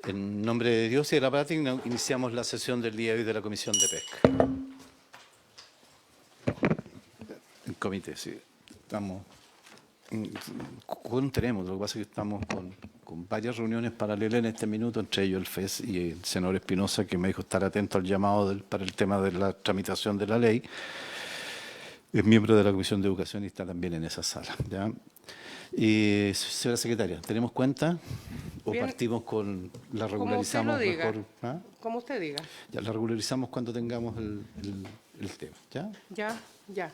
En nombre de Dios y de la patria, iniciamos la sesión del día de hoy de la Comisión de Pesca. En comité, sí. Estamos tenemos, lo que pasa es que estamos con varias reuniones paralelas en este minuto, entre ellos el FES y el senador Espinosa, que me dijo estar atento al llamado para el tema de la tramitación de la ley. Es miembro de la Comisión de Educación y está también en esa sala, ¿ya? Señora secretaria, ¿tenemos cuenta o Bien, partimos con la como usted lo regularizamos diga, mejor? ¿Ah? como usted diga. Ya la regularizamos cuando tengamos el tema, ¿ya? Ya.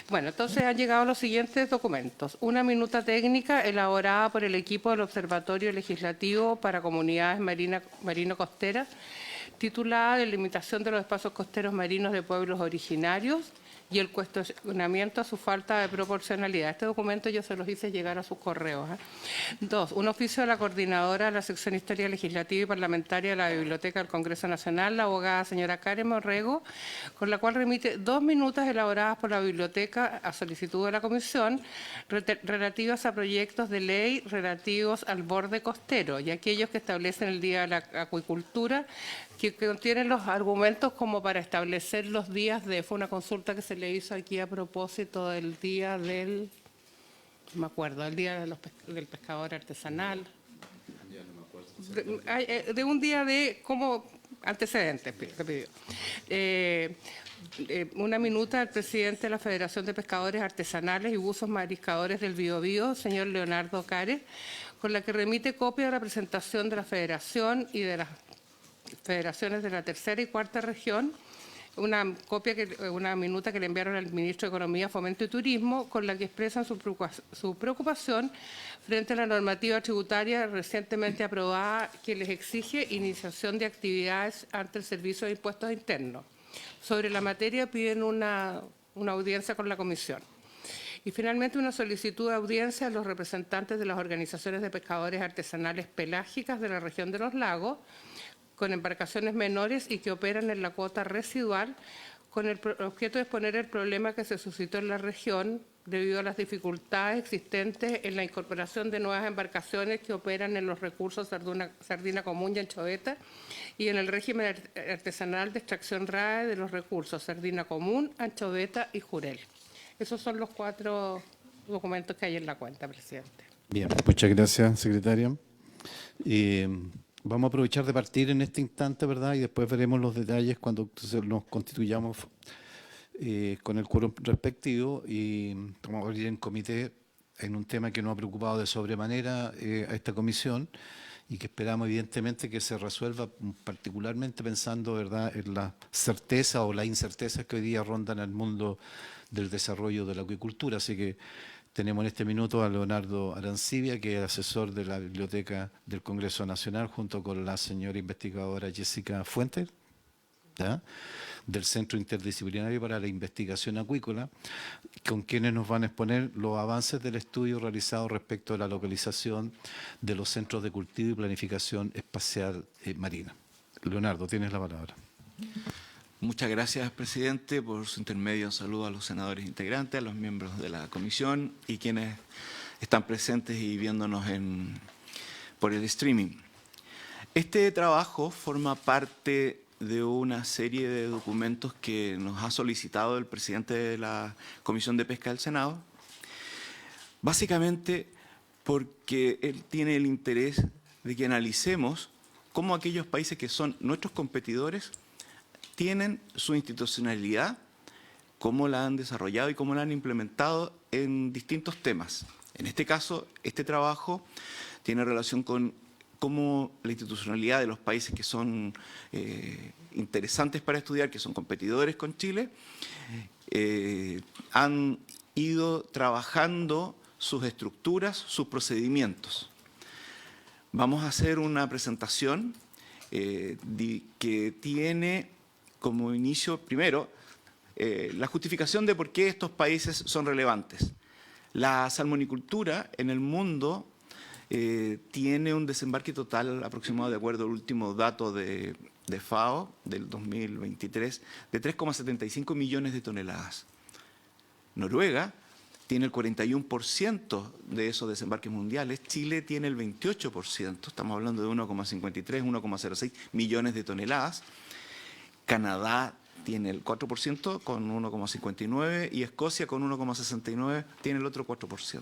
Bueno, entonces han llegado los siguientes documentos. Una minuta técnica elaborada por el equipo del Observatorio Legislativo para Comunidades Marino-Costeras, titulada Delimitación de los espacios costeros marinos de pueblos originarios y el cuestionamiento a su falta de proporcionalidad. Este documento yo se los hice llegar a sus correos. 2. Un oficio de la coordinadora de la sección Historia Legislativa y Parlamentaria de la Biblioteca del Congreso Nacional, la abogada señora Karen Morrego, con la cual remite 2 minutas elaboradas por la Biblioteca a solicitud de la Comisión relativas a proyectos de ley relativos al borde costero y aquellos que establecen el Día de la Acuicultura, que contienen los argumentos como para establecer los días fue una consulta que se le hizo aquí a propósito del día del, no me acuerdo, el día del pescador artesanal. De un día de como antecedentes que pidió. Una minuta al presidente de la Federación de Pescadores Artesanales y Buzos Mariscadores del Biobío, señor Leonardo Cárez, con la que remite copia de la presentación de la Federación y de las federaciones de la tercera y cuarta región, una minuta que le enviaron al ministro de Economía, Fomento y Turismo, con la que expresan su preocupación frente a la normativa tributaria recientemente aprobada que les exige iniciación de actividades ante el Servicio de Impuestos Internos. Sobre la materia piden una audiencia con la Comisión. Y finalmente una solicitud de audiencia a los representantes de las organizaciones de pescadores artesanales pelágicas de la región de los lagos, con embarcaciones menores y que operan en la cuota residual, con el objeto de exponer el problema que se suscitó en la región debido a las dificultades existentes en la incorporación de nuevas embarcaciones que operan en los recursos sardina común y anchoveta y en el régimen artesanal de extracción RAE de los recursos sardina común, anchoveta y jurel. Esos son los 4 documentos que hay en la cuenta, presidente. Bien, muchas gracias, secretaria. Vamos a aprovechar de partir en este instante, ¿verdad? Y después veremos los detalles cuando nos constituyamos con el quórum respectivo y vamos a abrir en comité en un tema que nos ha preocupado de sobremanera a esta comisión y que esperamos evidentemente que se resuelva, particularmente pensando, ¿verdad?, en la certeza o la incerteza que hoy día rondan el mundo del desarrollo de la acuicultura. Así que tenemos en este minuto a Leonardo Arancibia, que es asesor de la Biblioteca del Congreso Nacional, junto con la señora investigadora Jessica Fuentes, ¿ya?, del Centro Interdisciplinario para la Investigación Acuícola, con quienes nos van a exponer los avances del estudio realizado respecto a la localización de los centros de cultivo y planificación espacial marina. Leonardo, tienes la palabra. Muchas gracias, presidente. Por su intermedio, saludo a los senadores integrantes, a los miembros de la comisión y quienes están presentes y viéndonos por el streaming. Este trabajo forma parte de una serie de documentos que nos ha solicitado el presidente de la Comisión de Pesca del Senado, básicamente porque él tiene el interés de que analicemos cómo aquellos países que son nuestros competidores tienen su institucionalidad, cómo la han desarrollado y cómo la han implementado en distintos temas. En este caso, este trabajo tiene relación con cómo la institucionalidad de los países que son interesantes para estudiar, que son competidores con Chile, han ido trabajando sus estructuras, sus procedimientos. Vamos a hacer una presentación que tiene como inicio, primero, la justificación de por qué estos países son relevantes. La salmonicultura en el mundo tiene un desembarque total aproximado, de acuerdo al último dato de FAO del 2023, de 3,75 millones de toneladas. Noruega tiene el 41% de esos desembarques mundiales, Chile tiene el 28%, estamos hablando de 1,53, 1,06 millones de toneladas, Canadá tiene el 4% con 1,59 y Escocia con 1,69 tiene el otro 4%.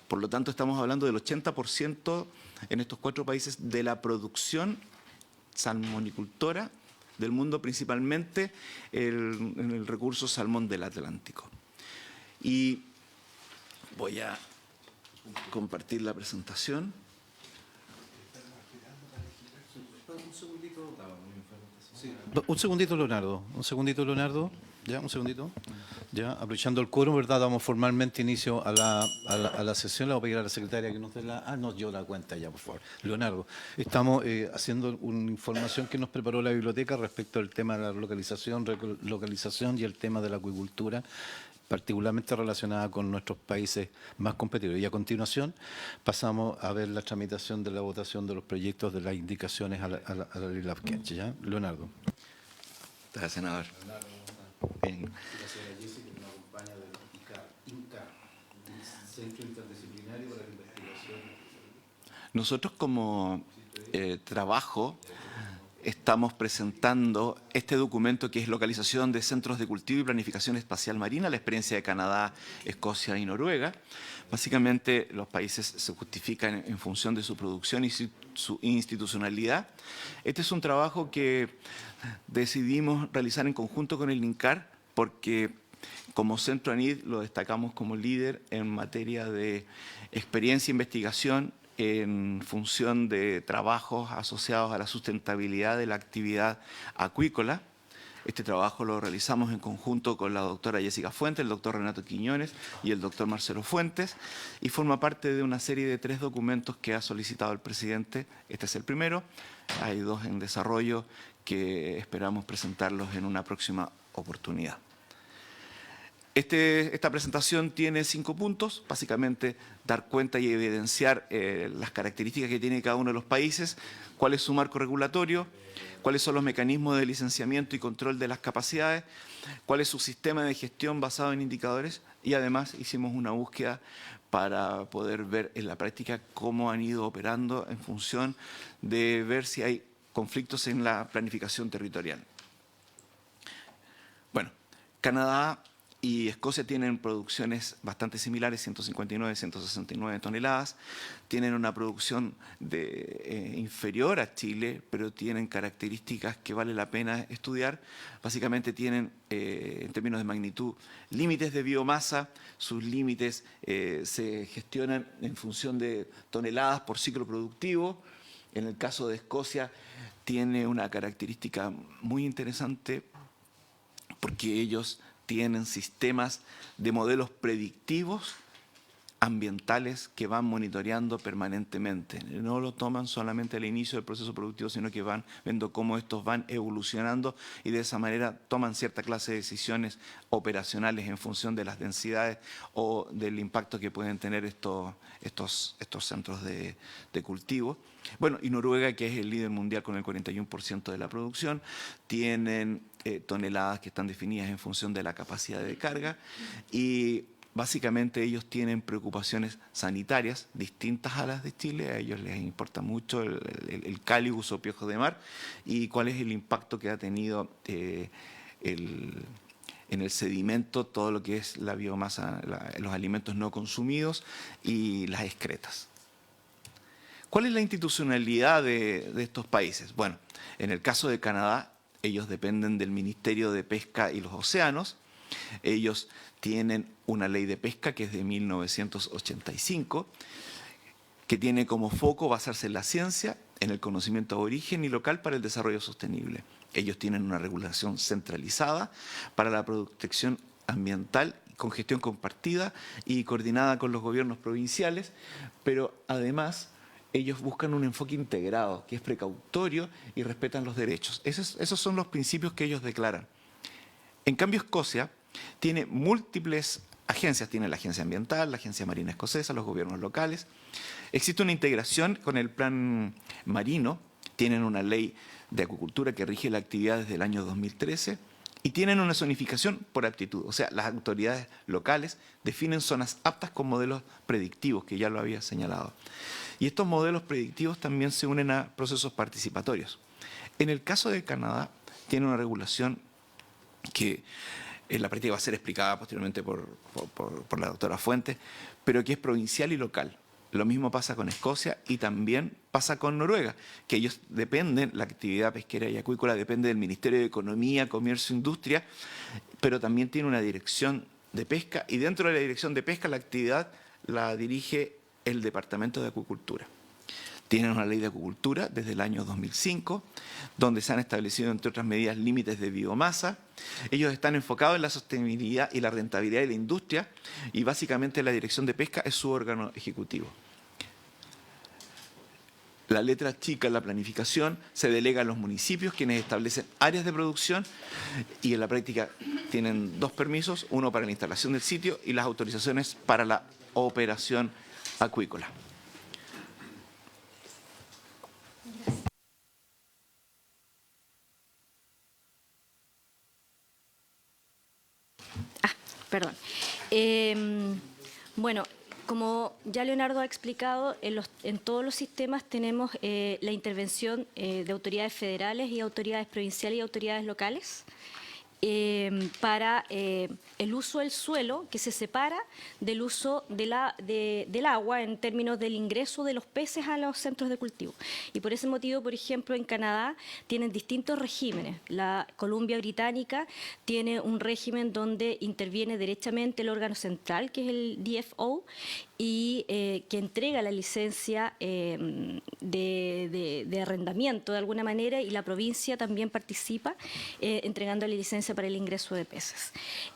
Por lo tanto, estamos hablando del 80% en estos 4 países de la producción salmonicultora del mundo, principalmente en el recurso salmón del Atlántico. Y voy a compartir la presentación. Un segundito, Leonardo. Un segundito, Leonardo. Ya, un segundito. Ya, aprovechando el quórum, ¿verdad? Damos formalmente inicio a la sesión. Le voy a pedir a la secretaria que nos dé la... no, yo la cuenta ya, por favor. Leonardo, estamos haciendo una información que nos preparó la biblioteca respecto al tema de la localización y el tema de la acuicultura, particularmente relacionada con nuestros países más competitivos. Y a continuación pasamos a ver la tramitación de la votación de los proyectos de las indicaciones a la ley Lafkenche. ¿Ya? Leonardo. Gracias, senador. Bien. Nosotros como trabajo estamos presentando este documento que es localización de centros de cultivo y planificación espacial marina, la experiencia de Canadá, Escocia y Noruega. Básicamente los países se justifican en función de su producción y su institucionalidad. Este es un trabajo que decidimos realizar en conjunto con el INCAR porque como Centro ANID lo destacamos como líder en materia de experiencia e investigación en función de trabajos asociados a la sustentabilidad de la actividad acuícola. Este trabajo lo realizamos en conjunto con la doctora Jessica Fuentes, el doctor Renato Quiñones y el doctor Marcelo Fuentes, y forma parte de una serie de 3 documentos que ha solicitado el presidente. Este es el primero, hay 2 en desarrollo que esperamos presentarlos en una próxima oportunidad. Esta presentación tiene 5 puntos, básicamente dar cuenta y evidenciar las características que tiene cada uno de los países, cuál es su marco regulatorio, cuáles son los mecanismos de licenciamiento y control de las capacidades, cuál es su sistema de gestión basado en indicadores y además hicimos una búsqueda para poder ver en la práctica cómo han ido operando en función de ver si hay conflictos en la planificación territorial. Bueno, Canadá y Escocia tienen producciones bastante similares, 159, 169 toneladas. Tienen una producción inferior a Chile, pero tienen características que vale la pena estudiar. Básicamente tienen, en términos de magnitud, límites de biomasa. Sus límites se gestionan en función de toneladas por ciclo productivo. En el caso de Escocia, tiene una característica muy interesante porque ellos tienen sistemas de modelos predictivos ambientales que van monitoreando permanentemente. No lo toman solamente al inicio del proceso productivo, sino que van viendo cómo estos van evolucionando y de esa manera toman cierta clase de decisiones operacionales en función de las densidades o del impacto que pueden tener estos centros de cultivo. Bueno, y Noruega, que es el líder mundial con el 41% de la producción, tienen toneladas que están definidas en función de la capacidad de carga y básicamente ellos tienen preocupaciones sanitarias distintas a las de Chile. A ellos les importa mucho el cáligus o piojo de mar y cuál es el impacto que ha tenido en el sedimento todo lo que es la biomasa, los alimentos no consumidos y las excretas. ¿Cuál es la institucionalidad de estos países? Bueno, en el caso de Canadá, ellos dependen del Ministerio de Pesca y los Océanos. Ellos tienen una ley de pesca que es de 1985, que tiene como foco basarse en la ciencia, en el conocimiento aborigen y local para el desarrollo sostenible. Ellos tienen una regulación centralizada para la protección ambiental con gestión compartida y coordinada con los gobiernos provinciales, pero además ellos buscan un enfoque integrado, que es precautorio y respetan los derechos. Esos son los principios que ellos declaran. En cambio, Escocia tiene múltiples agencias, tiene la Agencia Ambiental, la Agencia Marina Escocesa, los gobiernos locales. Existe una integración con el Plan Marino, tienen una ley de acuicultura que rige la actividad desde el año 2013 Y tienen una zonificación por aptitud, o sea, las autoridades locales definen zonas aptas con modelos predictivos, que ya lo había señalado. Y estos modelos predictivos también se unen a procesos participatorios. En el caso de Canadá, tiene una regulación que en la práctica va a ser explicada posteriormente por la doctora Fuentes, pero que es provincial y local. Lo mismo pasa con Escocia y también pasa con Noruega, que ellos dependen, la actividad pesquera y acuícola depende del Ministerio de Economía, Comercio e Industria, pero también tiene una dirección de pesca y dentro de la dirección de pesca la actividad la dirige el Departamento de Acuicultura. Tienen una ley de acuicultura desde el año 2005, donde se han establecido, entre otras medidas, límites de biomasa. Ellos están enfocados en la sostenibilidad y la rentabilidad de la industria y básicamente la Dirección de Pesca es su órgano ejecutivo. La letra chica en la planificación se delega a los municipios, quienes establecen áreas de producción y en la práctica tienen dos permisos, uno para la instalación del sitio y las autorizaciones para la operación acuícola. Perdón. Bueno, como ya Leonardo ha explicado, en todos los sistemas tenemos la intervención de autoridades federales y autoridades provinciales y autoridades locales para el uso del suelo, que se separa del uso del agua en términos del ingreso de los peces a los centros de cultivo. Y por ese motivo, por ejemplo, en Canadá tienen distintos regímenes. La Columbia Británica tiene un régimen donde interviene derechamente el órgano central, que es el DFO, y que entrega la licencia de arrendamiento de alguna manera, y la provincia también participa entregando la licencia para el ingreso de peces.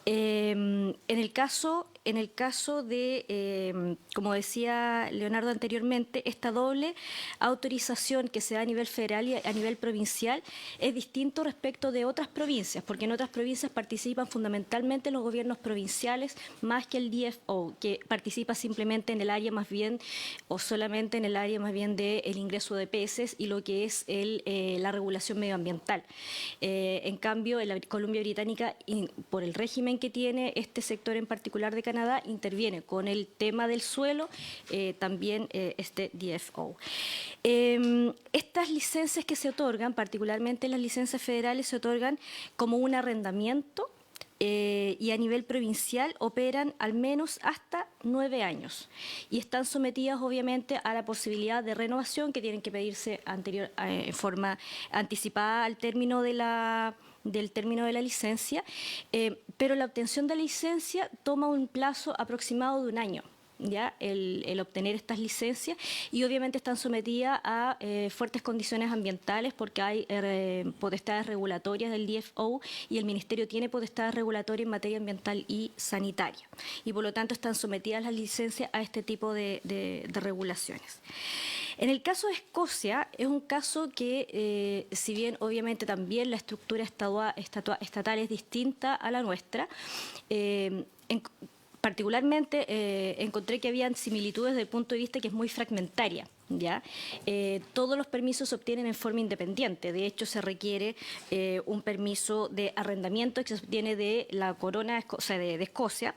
En el caso de, como decía Leonardo anteriormente, esta doble autorización que se da a nivel federal y a nivel provincial es distinto respecto de otras provincias, porque en otras provincias participan fundamentalmente los gobiernos provinciales más que el DFO, que participa simplemente en el área más bien, o solamente en el área más bien del ingreso de peces y lo que es la regulación medioambiental. En cambio, en la Columbia Británica, por el régimen que tiene este sector en particular de Canadá, interviene con el tema del suelo también este DFO. Estas licencias que se otorgan, particularmente las licencias federales, se otorgan como un arrendamiento y a nivel provincial operan al menos hasta 9 años y están sometidas obviamente a la posibilidad de renovación que tienen que pedirse en forma anticipada al término del término de la licencia, pero la obtención de la licencia toma un plazo aproximado de un año. ¿Ya? El obtener estas licencias, y obviamente están sometidas a fuertes condiciones ambientales porque hay potestades regulatorias del DFO y el Ministerio tiene potestades regulatorias en materia ambiental y sanitaria, y por lo tanto están sometidas las licencias a este tipo de regulaciones. En el caso de Escocia, es un caso que, si bien obviamente también la estructura estatal es distinta a la nuestra, particularmente encontré que habían similitudes desde el punto de vista que es muy fragmentaria. ¿Ya? Todos los permisos se obtienen en forma independiente. De hecho, se requiere un permiso de arrendamiento que se obtiene de la corona, o sea, de Escocia.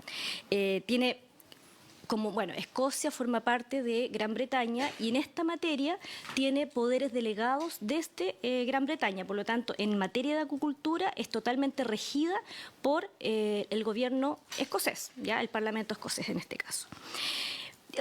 Escocia forma parte de Gran Bretaña y en esta materia tiene poderes delegados desde Gran Bretaña. Por lo tanto, en materia de acuicultura es totalmente regida por el gobierno escocés, ¿ya? El Parlamento escocés en este caso.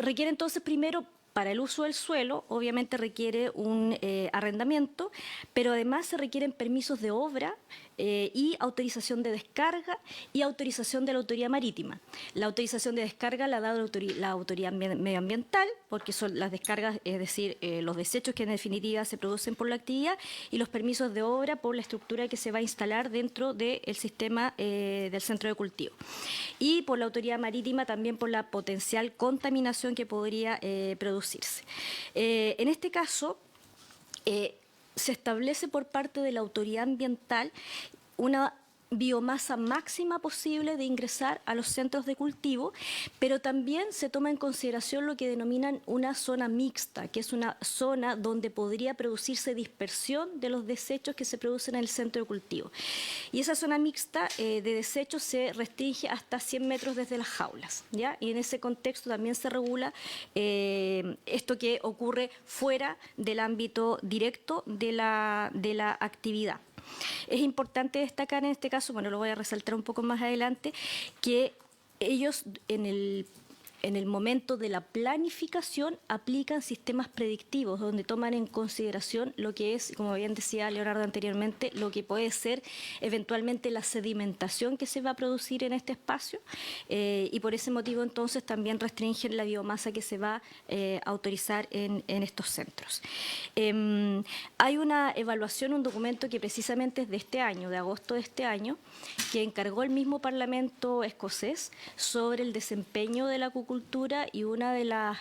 Requiere entonces primero, para el uso del suelo, obviamente requiere un arrendamiento, pero además se requieren permisos de obra y autorización de descarga y autorización de la autoridad marítima. La autorización de descarga la da la autoridad medioambiental, porque son las descargas, es decir, los desechos que en definitiva se producen por la actividad, y los permisos de obra por la estructura que se va a instalar dentro del sistema del centro de cultivo. Y por la autoridad marítima también por la potencial contaminación que podría producirse. En este caso, se establece por parte de la autoridad ambiental una biomasa máxima posible de ingresar a los centros de cultivo, pero también se toma en consideración lo que denominan una zona mixta, que es una zona donde podría producirse dispersión de los desechos que se producen en el centro de cultivo. Y esa zona mixta de desechos se restringe hasta 100 metros desde las jaulas, ¿ya? Y en ese contexto también se regula esto que ocurre fuera del ámbito directo de la actividad. Es importante destacar en este caso, bueno, lo voy a resaltar un poco más adelante, que ellos en el momento de la planificación aplican sistemas predictivos donde toman en consideración lo que es, como bien decía Leonardo anteriormente, lo que puede ser eventualmente la sedimentación que se va a producir en este espacio y por ese motivo entonces también restringen la biomasa que se va a autorizar en estos centros. Hay una evaluación, un documento que precisamente es de este año, de agosto de este año, que encargó el mismo Parlamento escocés sobre el desempeño de la acuicultura, y una de las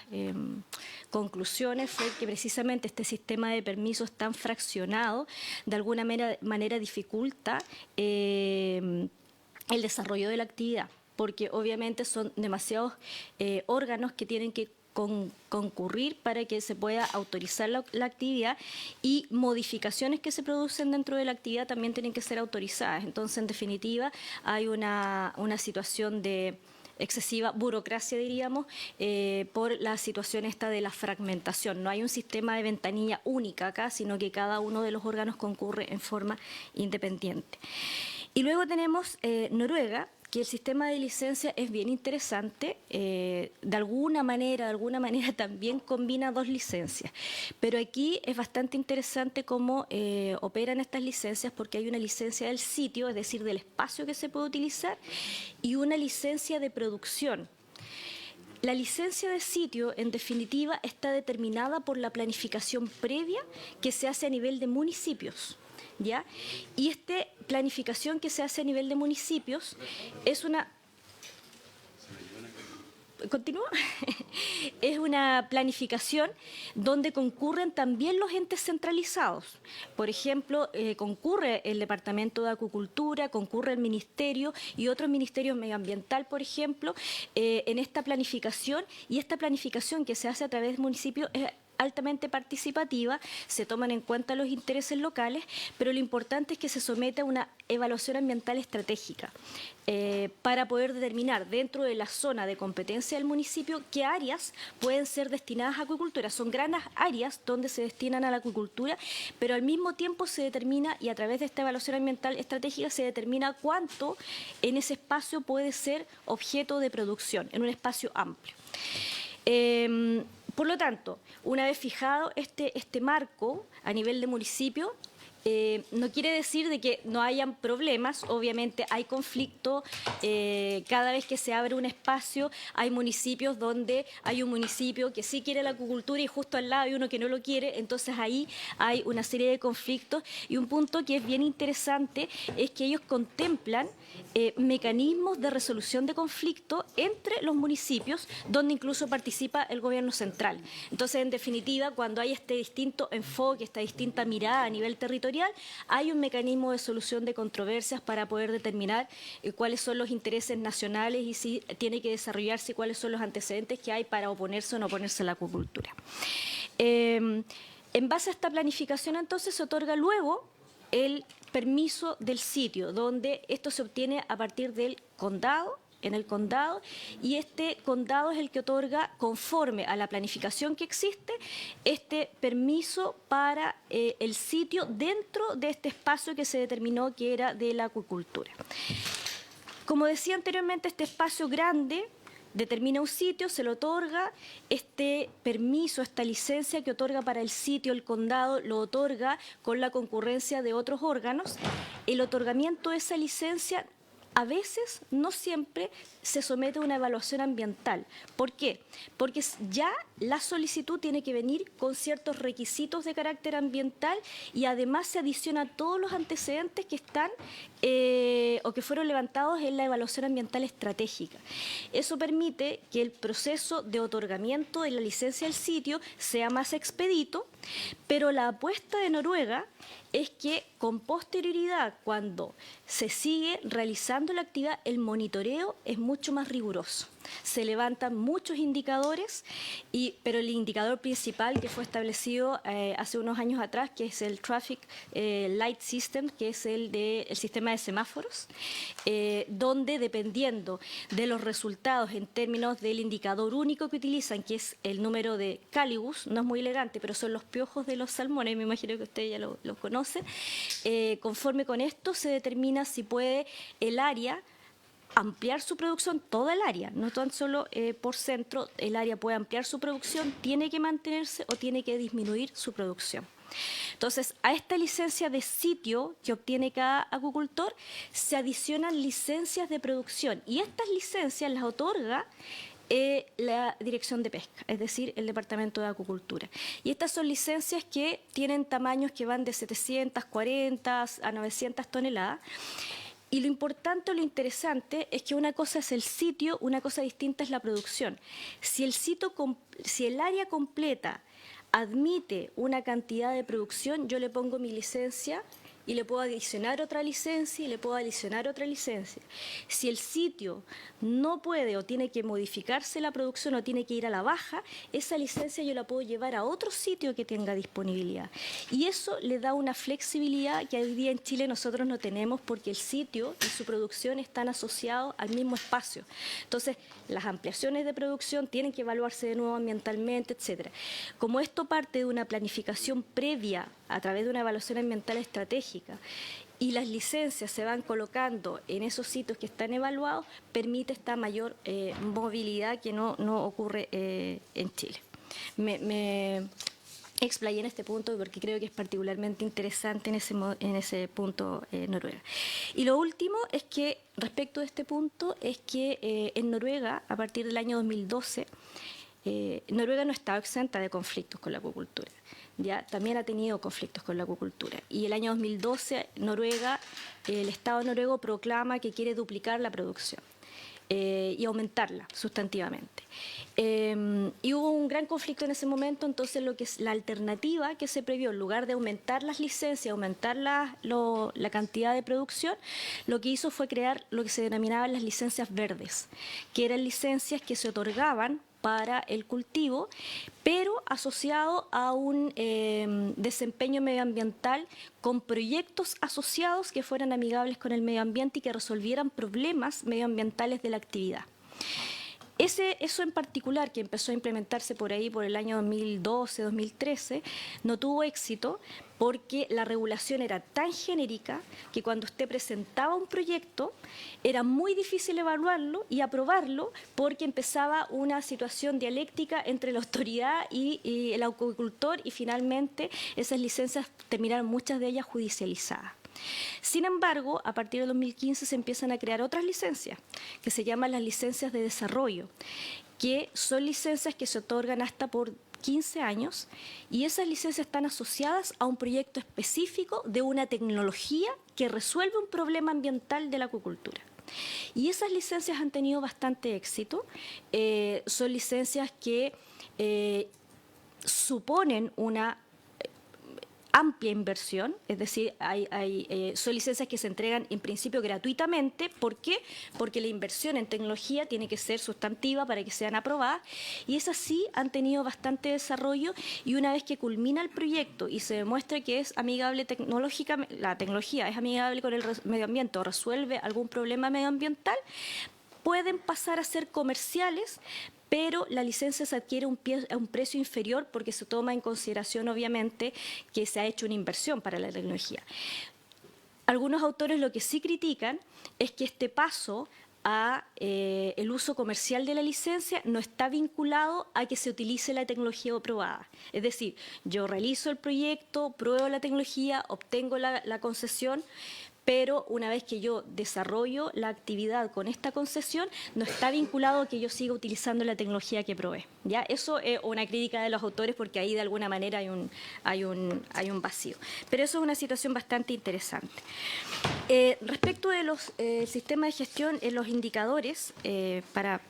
conclusiones fue que precisamente este sistema de permisos tan fraccionado de alguna manera dificulta el desarrollo de la actividad, porque obviamente son demasiados órganos que tienen que concurrir para que se pueda autorizar la actividad, y modificaciones que se producen dentro de la actividad también tienen que ser autorizadas. Entonces, en definitiva, hay una situación de excesiva burocracia, diríamos, por la situación esta de la fragmentación. No hay un sistema de ventanilla única acá, sino que cada uno de los órganos concurre en forma independiente. Y luego tenemos Noruega, que el sistema de licencia es bien interesante, de alguna manera también combina dos licencias, pero aquí es bastante interesante cómo operan estas licencias, porque hay una licencia del sitio, es decir, del espacio que se puede utilizar, y una licencia de producción. La licencia de sitio, en definitiva, está determinada por la planificación previa que se hace a nivel de municipios, ¿ya? Y esta planificación que se hace a nivel de municipios es una... ¿Continúa? Es una planificación donde concurren también los entes centralizados. Por ejemplo, concurre el Departamento de Acuicultura, concurre el Ministerio y otros ministerios medioambiental, por ejemplo, en esta planificación, y esta planificación que se hace a través del municipio es altamente participativa, se toman en cuenta los intereses locales, pero lo importante es que se somete a una evaluación ambiental estratégica para poder determinar dentro de la zona de competencia del municipio qué áreas pueden ser destinadas a acuicultura. Son grandes áreas donde se destinan a la acuicultura, pero al mismo tiempo se determina, y a través de esta evaluación ambiental estratégica se determina cuánto en ese espacio puede ser objeto de producción, en un espacio amplio. Por lo tanto, una vez fijado este marco a nivel de municipio, no quiere decir de que no hayan problemas. Obviamente hay conflicto, cada vez que se abre un espacio hay municipios donde hay un municipio que sí quiere la acuicultura y justo al lado hay uno que no lo quiere, entonces ahí hay una serie de conflictos, y un punto que es bien interesante es que ellos contemplan mecanismos de resolución de conflicto entre los municipios, donde incluso participa el gobierno central. Entonces, en definitiva, cuando hay este distinto enfoque, esta distinta mirada a nivel territorial, hay un mecanismo de solución de controversias para poder determinar cuáles son los intereses nacionales y si tiene que desarrollarse, cuáles son los antecedentes que hay para oponerse o no oponerse a la acuicultura. En base a esta planificación, entonces, se otorga luego el permiso del sitio, donde esto se obtiene a partir del condado, en el condado, y este condado es el que otorga, conforme a la planificación que existe, este permiso para el sitio dentro de este espacio que se determinó que era de la acuicultura. Como decía anteriormente, este espacio grande determina un sitio, se le otorga este permiso, esta licencia que otorga para el sitio, el condado lo otorga con la concurrencia de otros órganos. El otorgamiento de esa licencia a veces, no siempre, se somete a una evaluación ambiental. ¿Por qué? Porque ya la solicitud tiene que venir con ciertos requisitos de carácter ambiental, y además se adiciona todos los antecedentes que están o que fueron levantados en la evaluación ambiental estratégica. Eso permite que el proceso de otorgamiento de la licencia del sitio sea más expedito, pero la apuesta de Noruega es que con posterioridad, cuando se sigue realizando la actividad, el monitoreo es mucho más riguroso. Se levantan muchos indicadores, pero el indicador principal que fue establecido hace unos años atrás, que es el Traffic Light System, que es el sistema de semáforos, donde dependiendo de los resultados en términos del indicador único que utilizan, que es el número de Calibus, no es muy elegante, pero son los piojos de los salmones, me imagino que usted ya lo conoce. Conforme con esto se determina si puede el área ampliar su producción, toda el área, no tan solo por centro, el área puede ampliar su producción, tiene que mantenerse o tiene que disminuir su producción. Entonces, a esta licencia de sitio que obtiene cada acuicultor se adicionan licencias de producción y estas licencias las otorga la Dirección de Pesca, es decir, el Departamento de Acuicultura. Y estas son licencias que tienen tamaños que van de 740 a 900 toneladas. Y lo importante o lo interesante es que una cosa es el sitio, una cosa distinta es la producción. Si el área completa admite una cantidad de producción, yo le pongo mi licencia y le puedo adicionar otra licencia y le puedo adicionar otra licencia. Si el sitio no puede o tiene que modificarse la producción o tiene que ir a la baja, esa licencia yo la puedo llevar a otro sitio que tenga disponibilidad. Y eso le da una flexibilidad que hoy día en Chile nosotros no tenemos porque el sitio y su producción están asociados al mismo espacio. Entonces, las ampliaciones de producción tienen que evaluarse de nuevo ambientalmente, etcétera. Como esto parte de una planificación previa a través de una evaluación ambiental estratégica y las licencias se van colocando en esos sitios que están evaluados, permite esta mayor movilidad que no ocurre en Chile. Me explayé en este punto porque creo que es particularmente interesante en ese punto Noruega. Y lo último es que, respecto de este punto, es que en Noruega, a partir del año 2012, Noruega no estaba exenta de conflictos con la acuicultura. Ya también ha tenido conflictos con la acuicultura. Y el año 2012, Noruega, el Estado noruego proclama que quiere duplicar la producción y aumentarla sustantivamente. Y hubo un gran conflicto en ese momento, entonces lo que es la alternativa que se previó, en lugar de aumentar las licencias, aumentar la cantidad de producción, lo que hizo fue crear lo que se denominaban las licencias verdes, que eran licencias que se otorgaban para el cultivo, pero asociado a un desempeño medioambiental con proyectos asociados que fueran amigables con el medio ambiente y que resolvieran problemas medioambientales de la actividad. Eso en particular, que empezó a implementarse por ahí por el año 2012, 2013, no tuvo éxito porque la regulación era tan genérica que cuando usted presentaba un proyecto era muy difícil evaluarlo y aprobarlo porque empezaba una situación dialéctica entre la autoridad y el acuicultor y finalmente esas licencias terminaron muchas de ellas judicializadas. Sin embargo, a partir del 2015 se empiezan a crear otras licencias, que se llaman las licencias de desarrollo, que son licencias que se otorgan hasta por 15 años y esas licencias están asociadas a un proyecto específico de una tecnología que resuelve un problema ambiental de la acuicultura. Y esas licencias han tenido bastante éxito, son licencias que suponen una amplia inversión, es decir, son licencias que se entregan en principio gratuitamente. ¿Por qué? Porque la inversión en tecnología tiene que ser sustantiva para que sean aprobadas y esas sí han tenido bastante desarrollo y una vez que culmina el proyecto y se demuestra que es amigable tecnológicamente, la tecnología es amigable con el medio ambiente o resuelve algún problema medioambiental, pueden pasar a ser comerciales, pero la licencia se adquiere a un precio inferior porque se toma en consideración, obviamente, que se ha hecho una inversión para la tecnología. Algunos autores lo que sí critican es que este paso a el uso comercial de la licencia no está vinculado a que se utilice la tecnología aprobada. Es decir, yo realizo el proyecto, pruebo la tecnología, obtengo la concesión, pero una vez que yo desarrollo la actividad con esta concesión, no está vinculado a que yo siga utilizando la tecnología que probé. ¿Ya? Eso es una crítica de los autores porque ahí de alguna manera hay un vacío. Pero eso es una situación bastante interesante. Respecto de los sistemas de gestión en los indicadores, para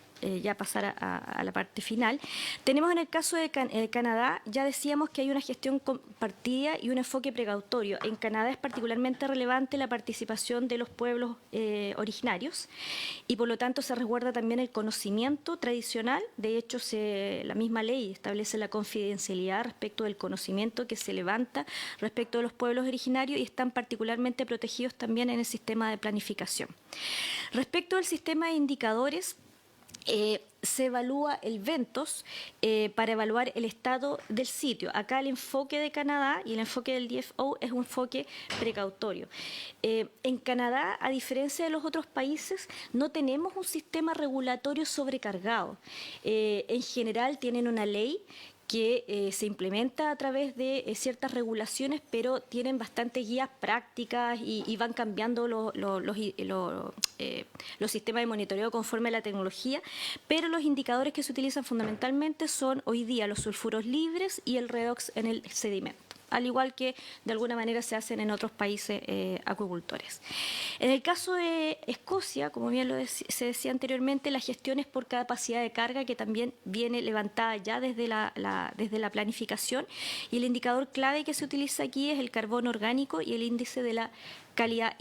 ya pasar a la parte final, tenemos en el caso de Canadá, ya decíamos que hay una gestión compartida y un enfoque precautorio. En Canadá es particularmente relevante la participación de los pueblos originarios y por lo tanto se resguarda también el conocimiento tradicional. De hecho, la misma ley establece la confidencialidad respecto del conocimiento que se levanta respecto de los pueblos originarios y están particularmente protegidos también en el sistema de planificación. Respecto al sistema de indicadores, se evalúa el Ventos para evaluar el estado del sitio. Acá el enfoque de Canadá y el enfoque del DFO es un enfoque precautorio. En Canadá, a diferencia de los otros países, no tenemos un sistema regulatorio sobrecargado. En general tienen una ley que se implementa a través de ciertas regulaciones, pero tienen bastantes guías prácticas y van cambiando los sistemas de monitoreo conforme a la tecnología, pero los indicadores que se utilizan fundamentalmente son hoy día los sulfuros libres y el redox en el sedimento, al igual que de alguna manera se hacen en otros países acuicultores. En el caso de Escocia, como bien se decía anteriormente, la gestión es por capacidad de carga, que también viene levantada ya desde la planificación, y el indicador clave que se utiliza aquí es el carbono orgánico y el índice de la calidad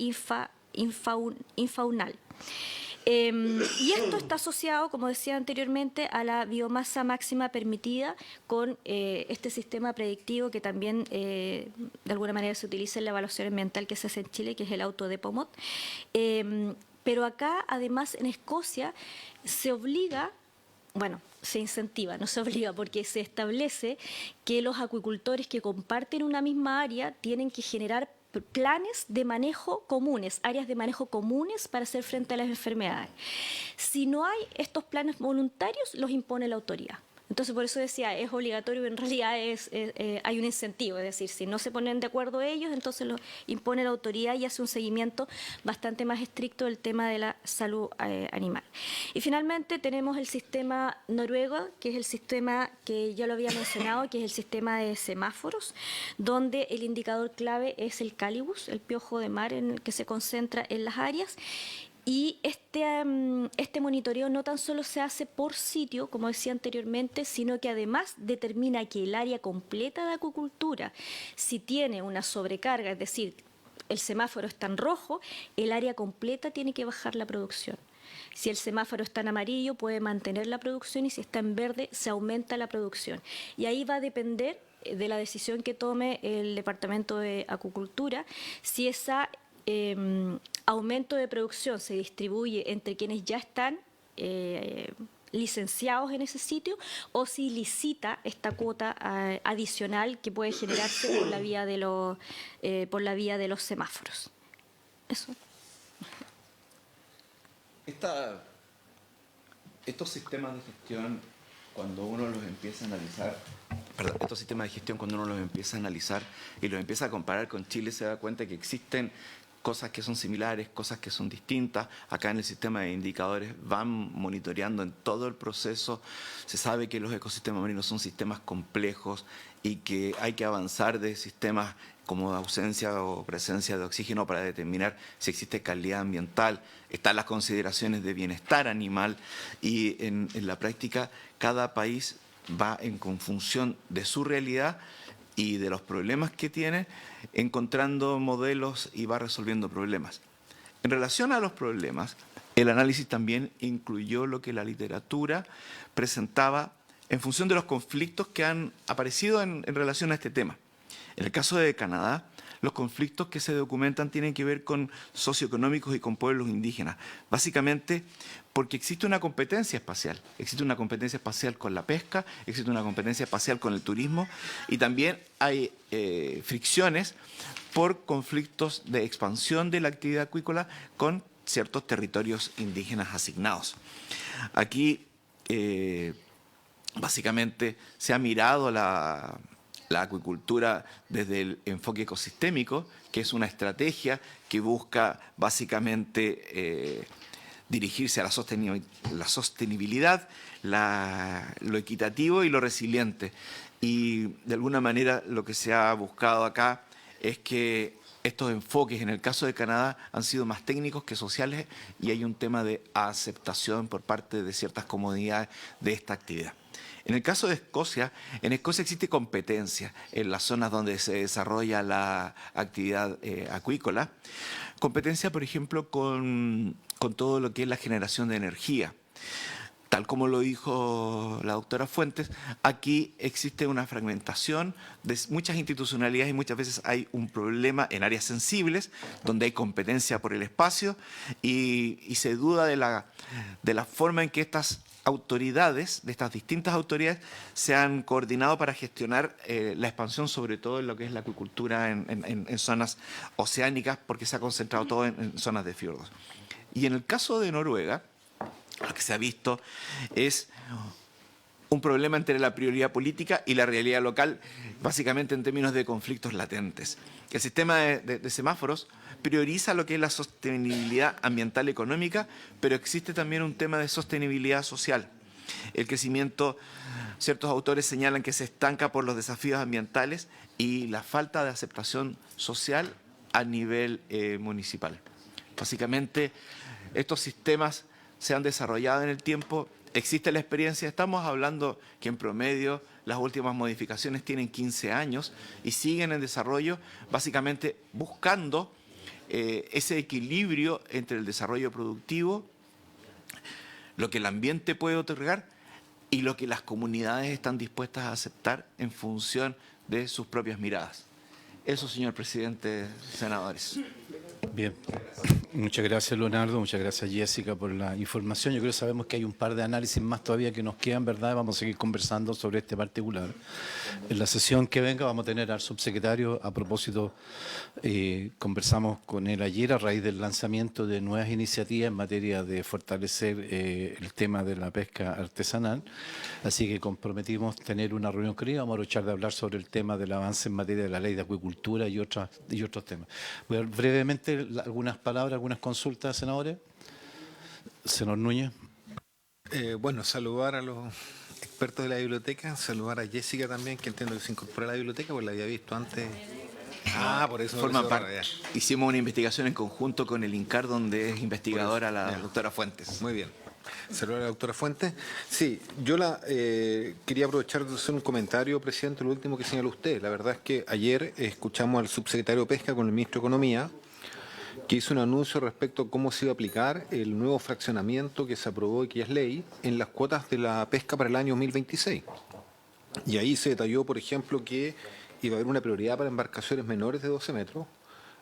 infaunal. Y esto está asociado, como decía anteriormente, a la biomasa máxima permitida con este sistema predictivo que también de alguna manera se utiliza en la evaluación ambiental que se hace en Chile, que es el auto de POMOT. Pero acá, además, en Escocia, se obliga, bueno, se incentiva, no se obliga, porque se establece que los acuicultores que comparten una misma área tienen que generar planes de manejo comunes, áreas de manejo comunes para hacer frente a las enfermedades. Si no hay estos planes voluntarios, los impone la autoridad. Entonces, por eso decía, es obligatorio, pero en realidad hay un incentivo, es decir, si no se ponen de acuerdo ellos, entonces lo impone la autoridad y hace un seguimiento bastante más estricto del tema de la salud animal. Y finalmente tenemos el sistema noruego, que es el sistema que ya lo había mencionado, que es el sistema de semáforos, donde el indicador clave es el calibus, el piojo de mar en el que se concentra en las áreas. Y este monitoreo no tan solo se hace por sitio, como decía anteriormente, sino que además determina que el área completa de acuicultura, si tiene una sobrecarga, es decir, el semáforo está en rojo, el área completa tiene que bajar la producción. Si el semáforo está en amarillo, puede mantener la producción, y si está en verde, se aumenta la producción. Y ahí va a depender de la decisión que tome el Departamento de Acuicultura, si esa aumento de producción se distribuye entre quienes ya están licenciados en ese sitio, o si licita esta cuota adicional que puede generarse por la vía de los semáforos. Eso. Estos sistemas de gestión, cuando uno los empieza a analizar, y los empieza a comparar con Chile, se da cuenta que existen cosas que son similares, cosas que son distintas. Acá en el sistema de indicadores van monitoreando en todo el proceso. Se sabe que los ecosistemas marinos son sistemas complejos y que hay que avanzar de sistemas como ausencia o presencia de oxígeno para determinar si existe calidad ambiental. Están las consideraciones de bienestar animal, y en la práctica cada país va en función de su realidad y de los problemas que tiene, encontrando modelos y va resolviendo problemas. En relación a los problemas, el análisis también incluyó lo que la literatura presentaba en función de los conflictos que han aparecido en relación a este tema. En el caso de Canadá, los conflictos que se documentan tienen que ver con socioeconómicos y con pueblos indígenas, básicamente porque existe una competencia espacial. Existe una competencia espacial con la pesca, existe una competencia espacial con el turismo, y también hay fricciones por conflictos de expansión de la actividad acuícola con ciertos territorios indígenas asignados. Aquí básicamente se ha mirado la acuicultura desde el enfoque ecosistémico, que es una estrategia que busca básicamente dirigirse a la sostenibilidad, lo equitativo y lo resiliente. Y de alguna manera lo que se ha buscado acá es que estos enfoques, en el caso de Canadá, han sido más técnicos que sociales y hay un tema de aceptación por parte de ciertas comunidades de esta actividad. En el caso de Escocia, en Escocia existe competencia en las zonas donde se desarrolla la actividad acuícola. Competencia, por ejemplo, con todo lo que es la generación de energía. Tal como lo dijo la doctora Fuentes, aquí existe una fragmentación de muchas institucionalidades y muchas veces hay un problema en áreas sensibles donde hay competencia por el espacio y se duda de la forma en que estas autoridades, de estas distintas autoridades, se han coordinado para gestionar la expansión, sobre todo en lo que es la acuicultura en zonas oceánicas, porque se ha concentrado todo en zonas de fiordos. Y en el caso de Noruega, lo que se ha visto es un problema entre la prioridad política y la realidad local, básicamente en términos de conflictos latentes. El sistema de semáforos prioriza lo que es la sostenibilidad ambiental y económica, pero existe también un tema de sostenibilidad social. El crecimiento, ciertos autores señalan que se estanca por los desafíos ambientales y la falta de aceptación social a nivel municipal. Básicamente, estos sistemas se han desarrollado en el tiempo, existe la experiencia, estamos hablando que en promedio las últimas modificaciones tienen 15 años y siguen en desarrollo, básicamente buscando ese equilibrio entre el desarrollo productivo, lo que el ambiente puede otorgar y lo que las comunidades están dispuestas a aceptar en función de sus propias miradas. Eso, señor presidente, senadores. Bien, muchas gracias Leonardo, muchas gracias Jessica por la información. Yo creo que sabemos que hay un par de análisis más todavía que nos quedan, ¿verdad? Vamos a seguir conversando sobre este particular. En la sesión que venga vamos a tener al subsecretario. A propósito, conversamos con él ayer a raíz del lanzamiento de nuevas iniciativas en materia de fortalecer el tema de la pesca artesanal. Así que comprometimos tener una reunión con él. Vamos a aprovechar de hablar sobre el tema del avance en materia de la ley de acuicultura y otros temas. Voy a brevemente algunas palabras, algunas consultas, senadores. Senador Núñez. Bueno, saludar a los expertos de la biblioteca, saludar a Jessica también, que entiendo que se incorporó a la biblioteca, porque la había visto antes. Por eso Forma parte. Hicimos una investigación en conjunto con el INCAR, donde es investigadora la doctora Fuentes. Muy bien. Saludar a la doctora Fuentes. Sí, yo quería aprovechar de hacer un comentario, presidente, lo último que señaló usted. La verdad es que ayer escuchamos al subsecretario de Pesca con el ministro de Economía, que hizo un anuncio respecto a cómo se iba a aplicar el nuevo fraccionamiento que se aprobó y que ya es ley en las cuotas de la pesca para el año 2026. Y ahí se detalló, por ejemplo, que iba a haber una prioridad para embarcaciones menores de 12 metros.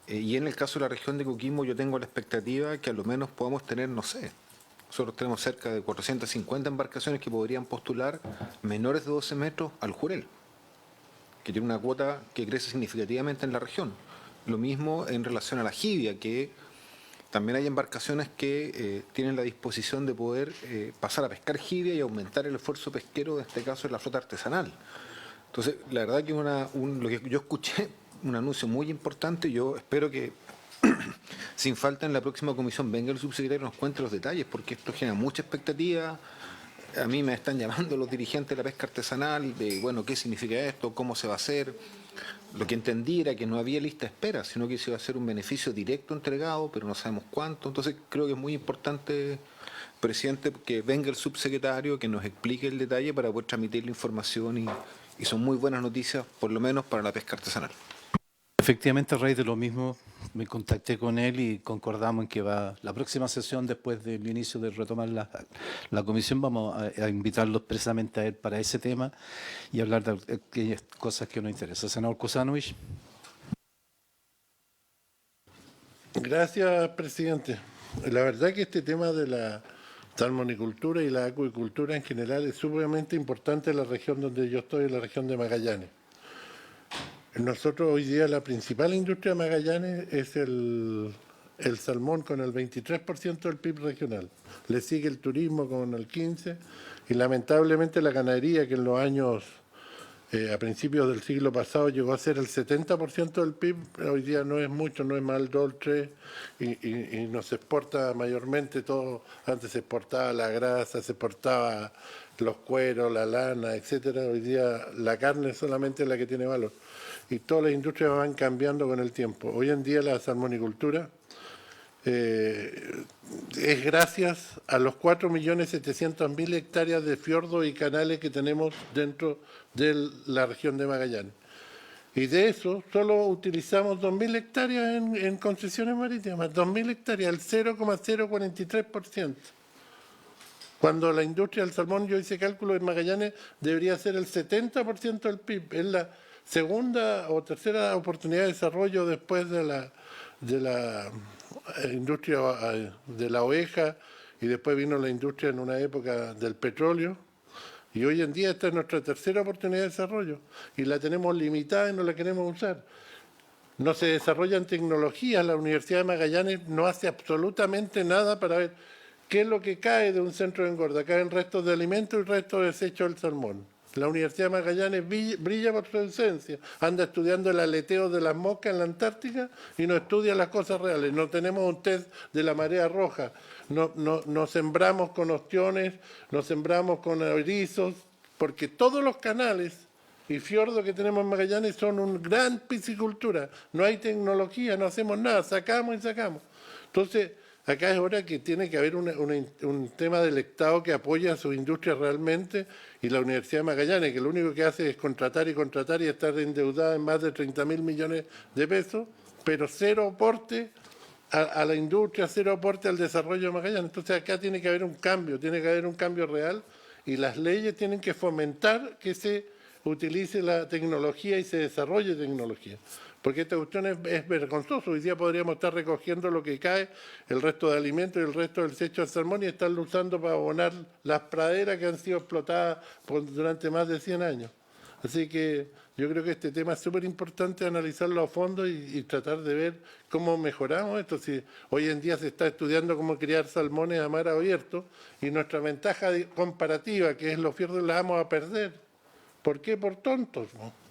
Y en el caso de la región de Coquimbo yo tengo la expectativa que a lo menos podamos tener, no sé, nosotros tenemos cerca de 450 embarcaciones que podrían postular menores de 12 metros al Jurel, que tiene una cuota que crece significativamente en la región. Lo mismo en relación a la jibia, que también hay embarcaciones que tienen la disposición de poder pasar a pescar jibia y aumentar el esfuerzo pesquero, en este caso en la flota artesanal. Entonces, la verdad que lo que yo escuché, un anuncio muy importante. Yo espero que sin falta en la próxima comisión venga el subsecretario y nos cuente los detalles, porque esto genera mucha expectativa. A mí me están llamando los dirigentes de la pesca artesanal, de, bueno, ¿qué significa esto? ¿Cómo se va a hacer? Lo que entendí era que no había lista de espera, sino que se iba a hacer un beneficio directo entregado, pero no sabemos cuánto. Entonces creo que es muy importante, presidente, que venga el subsecretario, que nos explique el detalle para poder transmitir la información y son muy buenas noticias, por lo menos para la pesca artesanal. Efectivamente, a raíz de lo mismo, me contacté con él y concordamos en que la próxima sesión, después del inicio de retomar la comisión, vamos a invitarlo expresamente a él para ese tema y hablar de aquellas cosas que nos interesan. Senador Kusanovich. Gracias, presidente. La verdad que este tema de la salmonicultura y la acuicultura en general es sumamente importante en la región donde yo estoy, en la región de Magallanes. Nosotros hoy día la principal industria de Magallanes es el salmón con el 23% del PIB regional. Le sigue el turismo con el 15% y lamentablemente la ganadería, que en los años a principios del siglo pasado llegó a ser el 70% del PIB, hoy día no es mucho, no es más del 2 3, y no se exporta mayormente todo. Antes se exportaba la grasa, se exportaba los cueros, la lana, etcétera. Hoy día la carne solamente es la que tiene valor. Y todas las industrias van cambiando con el tiempo. Hoy en día la salmonicultura es gracias a los 4.700.000 hectáreas de fiordos y canales que tenemos dentro de la región de Magallanes. Y de eso solo utilizamos 2.000 hectáreas en concesiones marítimas, 2.000 hectáreas, el 0,043%. Cuando la industria del salmón, yo hice cálculo en Magallanes, debería ser el 70% del PIB. Es la segunda o tercera oportunidad de desarrollo después de la industria de la oveja, y después vino la industria en una época del petróleo, y hoy en día esta es nuestra tercera oportunidad de desarrollo y la tenemos limitada y no la queremos usar. No se desarrollan tecnologías, la Universidad de Magallanes no hace absolutamente nada para ver qué es lo que cae de un centro de engorda. Caen restos de alimentos y restos de desechos del salmón. La Universidad de Magallanes brilla por su ausencia. Anda estudiando el aleteo de las moscas en la Antártica y no estudia las cosas reales. No tenemos un test de la marea roja. No sembramos con ostiones, no sembramos con erizos, porque todos los canales y fiordos que tenemos en Magallanes son una gran piscicultura. No hay tecnología, no hacemos nada, sacamos y sacamos. Entonces, acá es hora que tiene que haber un tema del Estado que apoye a sus industrias realmente, y la Universidad de Magallanes, que lo único que hace es contratar y estar endeudada en más de 30.000 millones de pesos, pero cero aporte a la industria, cero aporte al desarrollo de Magallanes. Entonces acá tiene que haber un cambio real, y las leyes tienen que fomentar que se utilice la tecnología y se desarrolle tecnología. Porque esta cuestión es vergonzoso. Hoy día podríamos estar recogiendo lo que cae, el resto de alimentos y el resto del desecho del salmón, y estarlo usando para abonar las praderas que han sido explotadas durante más de 100 años. Así que yo creo que este tema es súper importante analizarlo a fondo y tratar de ver cómo mejoramos esto. Si hoy en día se está estudiando cómo criar salmones a mar abierto, y nuestra ventaja comparativa, que es los fiordos, la vamos a perder. ¿Por qué? Por tontos, ¿no?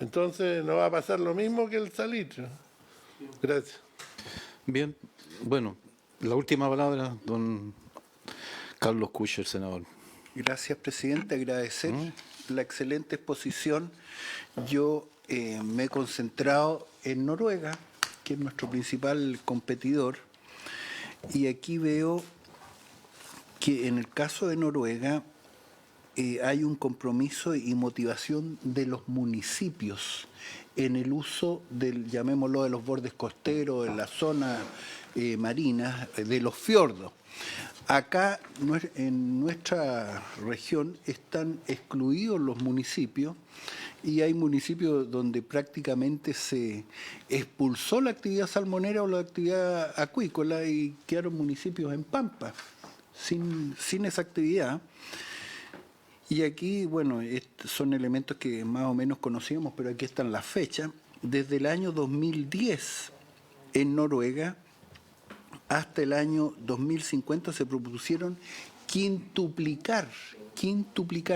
Entonces no va a pasar lo mismo que el salitre. Gracias. Bien, bueno, la última palabra, don Carlos Cucher, senador. Gracias, presidente. Agradecer la excelente exposición. Yo me he concentrado en Noruega, que es nuestro principal competidor, y aquí veo que en el caso de Noruega hay un compromiso y motivación de los municipios en el uso del, llamémoslo, de los bordes costeros, de la zona marina, de los fiordos. Acá en nuestra región están excluidos los municipios, y hay municipios donde prácticamente se expulsó la actividad salmonera o la actividad acuícola, y quedaron municipios en pampa, sin esa actividad. Y aquí, bueno, son elementos que más o menos conocíamos, pero aquí están las fechas. Desde el año 2010 en Noruega hasta el año 2050 se propusieron quintuplicar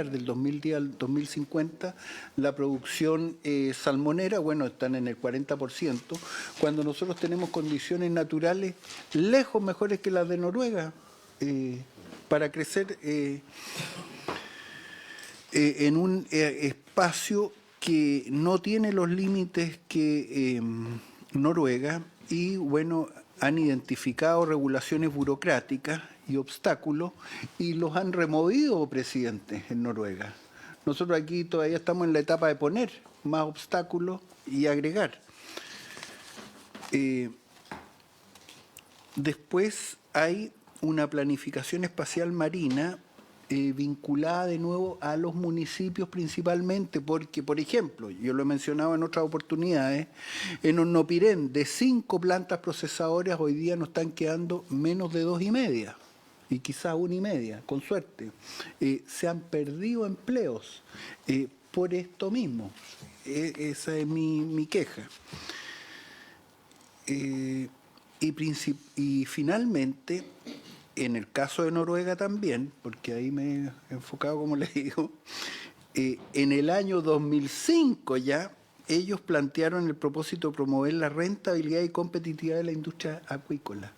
del 2010 al 2050 la producción salmonera. Bueno, están en el 40%, cuando nosotros tenemos condiciones naturales lejos mejores que las de Noruega para crecer en un espacio que no tiene los límites que Noruega, y bueno, han identificado regulaciones burocráticas y obstáculos y los han removido, presidente, en Noruega. Nosotros aquí todavía estamos en la etapa de poner más obstáculos y agregar. Después hay una planificación espacial marina vinculada de nuevo a los municipios principalmente, porque, por ejemplo, yo lo he mencionado en otras oportunidades, en Hornopirén, de 5 plantas procesadoras, hoy día nos están quedando menos de 2,5, y quizás 1,5, con suerte. Se han perdido empleos por esto mismo. Esa es mi queja. Y finalmente, en el caso de Noruega también, porque ahí me he enfocado, como les digo, En el año 2005 ya, ellos plantearon el propósito de promover la rentabilidad y competitividad de la industria acuícola.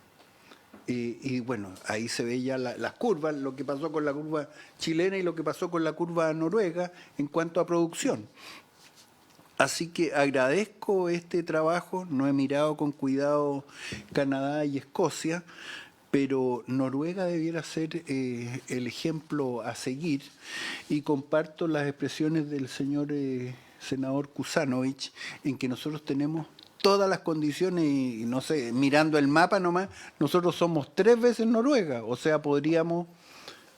Y bueno, ahí se ve ya las curvas, lo que pasó con la curva chilena y lo que pasó con la curva noruega en cuanto a producción. Así que agradezco este trabajo, no he mirado con cuidado Canadá y Escocia, pero Noruega debiera ser el ejemplo a seguir, y comparto las expresiones del señor senador Kusanovich en que nosotros tenemos todas las condiciones y no sé, mirando el mapa nomás, nosotros somos 3 veces Noruega, o sea, podríamos,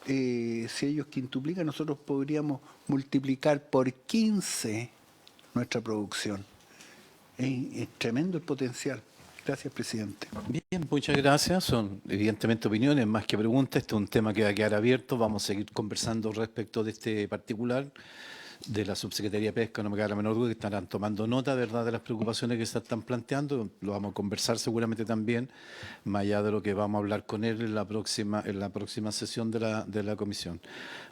si ellos quintuplican, nosotros podríamos multiplicar por 15 nuestra producción. Es tremendo el potencial. Gracias, presidente. Bien, muchas gracias. Son evidentemente opiniones más que preguntas. Este es un tema que va a quedar abierto. Vamos a seguir conversando respecto de este particular de la Subsecretaría de Pesca. No me queda la menor duda que estarán tomando nota, ¿verdad?, de las preocupaciones que se están planteando. Lo vamos a conversar seguramente también, más allá de lo que vamos a hablar con él en la próxima sesión de la comisión.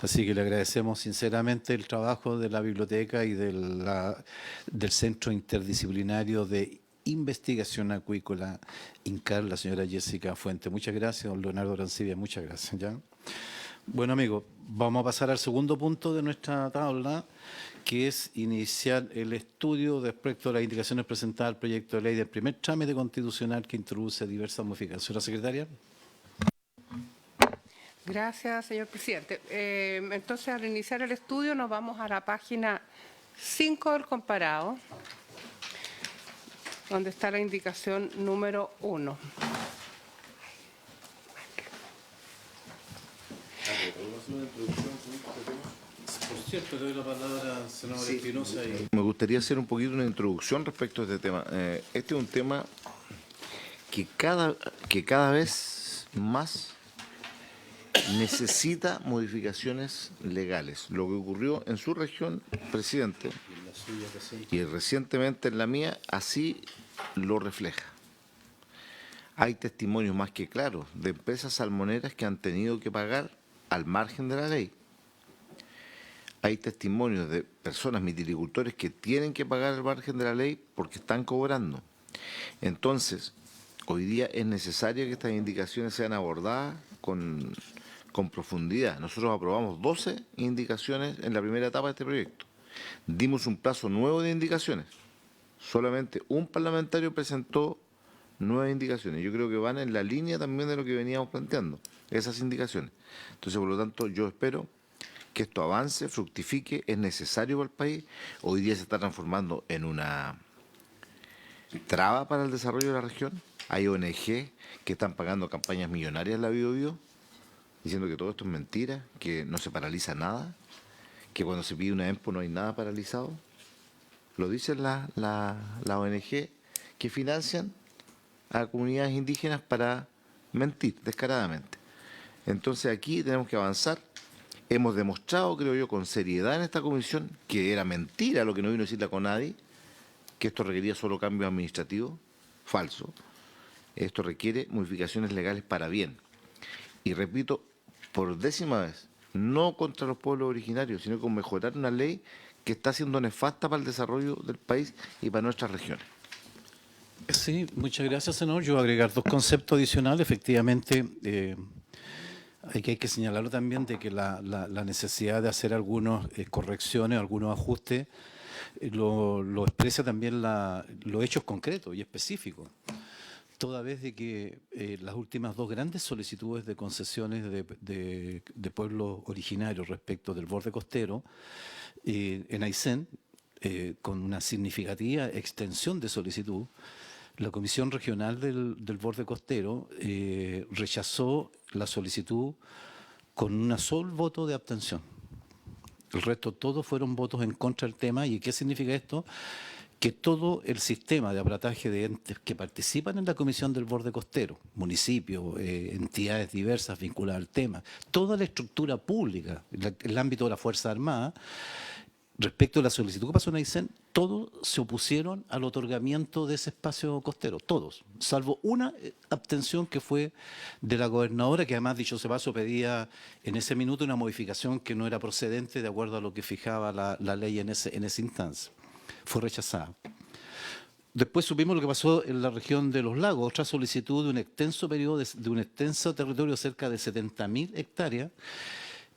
Así que le agradecemos sinceramente el trabajo de la biblioteca y del Centro Interdisciplinario de Investigación Acuícola INCAR, la señora Jessica Fuente. Muchas gracias, don Leonardo Arancibia, muchas gracias. ¿Ya? Bueno, amigos, vamos a pasar al segundo punto de nuestra tabla, que es iniciar el estudio respecto a las indicaciones presentadas al proyecto de ley del primer trámite constitucional que introduce diversas modificaciones. Señora secretaria. Gracias, señor presidente. Entonces, al iniciar el estudio, nos vamos a la página 5 del comparado, donde está la indicación número 1. Por cierto, le doy la palabra al senador Espinosa. Me gustaría hacer un poquito una introducción respecto a este tema. Este es un tema que cada vez más necesita modificaciones legales. Lo que ocurrió en su región, presidente, y recientemente en la mía, así lo refleja. Hay testimonios más que claros de empresas salmoneras que han tenido que pagar al margen de la ley. Hay testimonios de personas mitilicultores que tienen que pagar al margen de la ley porque están cobrando. Entonces, hoy día es necesario que estas indicaciones sean abordadas con profundidad. Nosotros aprobamos 12 indicaciones en la primera etapa de este proyecto. Dimos un plazo nuevo de indicaciones. Solamente un parlamentario presentó 9 indicaciones. Yo creo que van en la línea también de lo que veníamos planteando, esas indicaciones. Entonces, por lo tanto, yo espero que esto avance, fructifique, es necesario para el país. Hoy día se está transformando en una traba para el desarrollo de la región. Hay ONG que están pagando campañas millonarias en la Biobío, diciendo que todo esto es mentira, que no se paraliza nada, que cuando se pide una EMPO no hay nada paralizado. Lo dicen la ONG que financian a comunidades indígenas para mentir descaradamente. Entonces aquí tenemos que avanzar. Hemos demostrado, creo yo, con seriedad en esta comisión que era mentira lo que no vino a decir la CONADI, que esto requería solo cambios administrativos. Falso. Esto requiere modificaciones legales para bien. Y repito, por 10ª vez, no contra los pueblos originarios, sino con mejorar una ley que está siendo nefasta para el desarrollo del país y para nuestras regiones. Sí, muchas gracias, senador. Yo voy a agregar 2 conceptos adicionales. Efectivamente, hay que señalarlo también de que la necesidad de hacer algunas correcciones, algunos ajustes, lo expresa también los hechos concretos y específicos. Toda vez de que las últimas 2 grandes solicitudes de concesiones de pueblos originarios respecto del borde costero, en Aysén, con una significativa extensión de solicitud, la Comisión Regional del Borde Costero rechazó la solicitud con un solo voto de abstención. El resto todos fueron votos en contra del tema. ¿Y qué significa esto? Que todo el sistema de aparataje de entes que participan en la Comisión del Borde Costero, municipios, entidades diversas vinculadas al tema, toda la estructura pública, el ámbito de la Fuerza Armada, respecto a la solicitud que pasó en Aysén, todos se opusieron al otorgamiento de ese espacio costero, todos, salvo una abstención que fue de la gobernadora, que además, dicho sea de paso, pedía en ese minuto una modificación que no era procedente de acuerdo a lo que fijaba la ley en esa instancia. Fue rechazada. Después supimos lo que pasó en la región de Los Lagos, otra solicitud de un extenso periodo, de un extenso territorio, cerca de 70.000 hectáreas,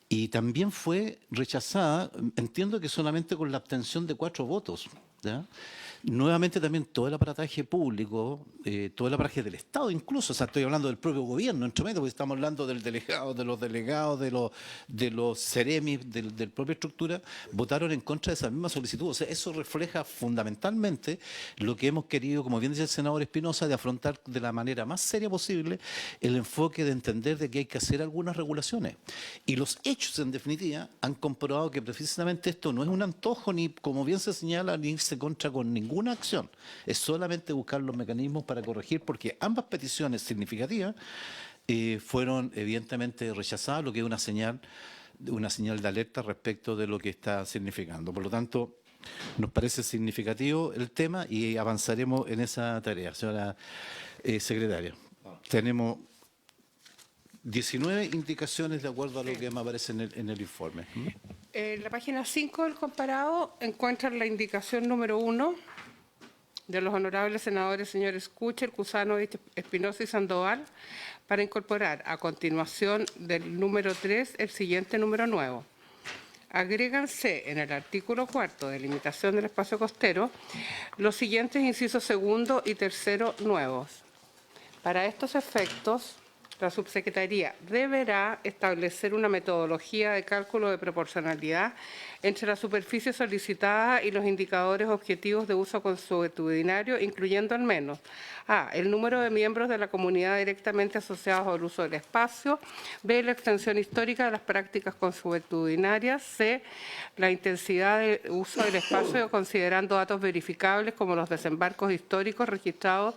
y también fue rechazada, entiendo que solamente con la abstención de 4 votos. ¿Ya? Nuevamente también todo el aparataje público, todo el aparataje del Estado incluso, o sea, estoy hablando del propio gobierno, entre medio, porque estamos hablando del delegado, de los delegados, de los seremis, del propia estructura, votaron en contra de esa misma solicitud. O sea, eso refleja fundamentalmente lo que hemos querido, como bien dice el senador Espinosa, de afrontar de la manera más seria posible el enfoque de entender de que hay que hacer algunas regulaciones. Y los hechos, en definitiva, han comprobado que precisamente esto no es un antojo, ni, como bien se señala, ni irse contra con ninguna acción. Es solamente buscar los mecanismos para corregir, porque ambas peticiones significativas fueron evidentemente rechazadas, lo que es una señal de alerta respecto de lo que está significando. Por lo tanto, nos parece significativo el tema y avanzaremos en esa tarea. Señora secretaria, tenemos 19 indicaciones de acuerdo a lo que me aparece en el informe. En la página 5 del comparado encuentran la indicación número 1 de los honorables senadores señores Kucher, Cusano, Espinosa y Sandoval para incorporar a continuación del número 3 el siguiente número nuevo. Agréganse en el artículo 4 de limitación del espacio costero los siguientes incisos segundo y tercero nuevos. Para estos efectos, la subsecretaría deberá establecer una metodología de cálculo de proporcionalidad entre la superficie solicitada y los indicadores objetivos de uso consuetudinario, incluyendo al menos a. el número de miembros de la comunidad directamente asociados al uso del espacio, b. la extensión histórica de las prácticas consuetudinarias, c. la intensidad de uso del espacio considerando datos verificables como los desembarcos históricos registrados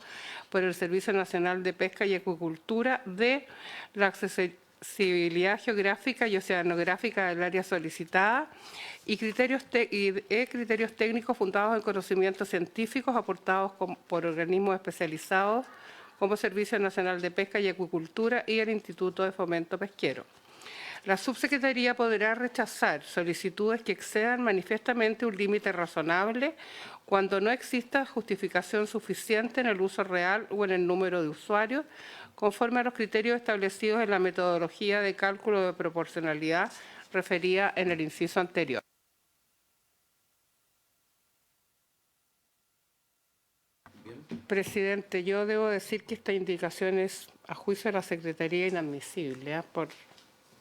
por el Servicio Nacional de Pesca y Acuicultura, de la accesibilidad geográfica y oceanográfica del área solicitada y criterios técnicos fundados en conocimientos científicos aportados por organismos especializados como Servicio Nacional de Pesca y Acuicultura y el Instituto de Fomento Pesquero. La subsecretaría podrá rechazar solicitudes que excedan manifiestamente un límite razonable cuando no exista justificación suficiente en el uso real o en el número de usuarios, conforme a los criterios establecidos en la metodología de cálculo de proporcionalidad referida en el inciso anterior. Presidente, yo debo decir que esta indicación es, a juicio de la Secretaría, inadmisible,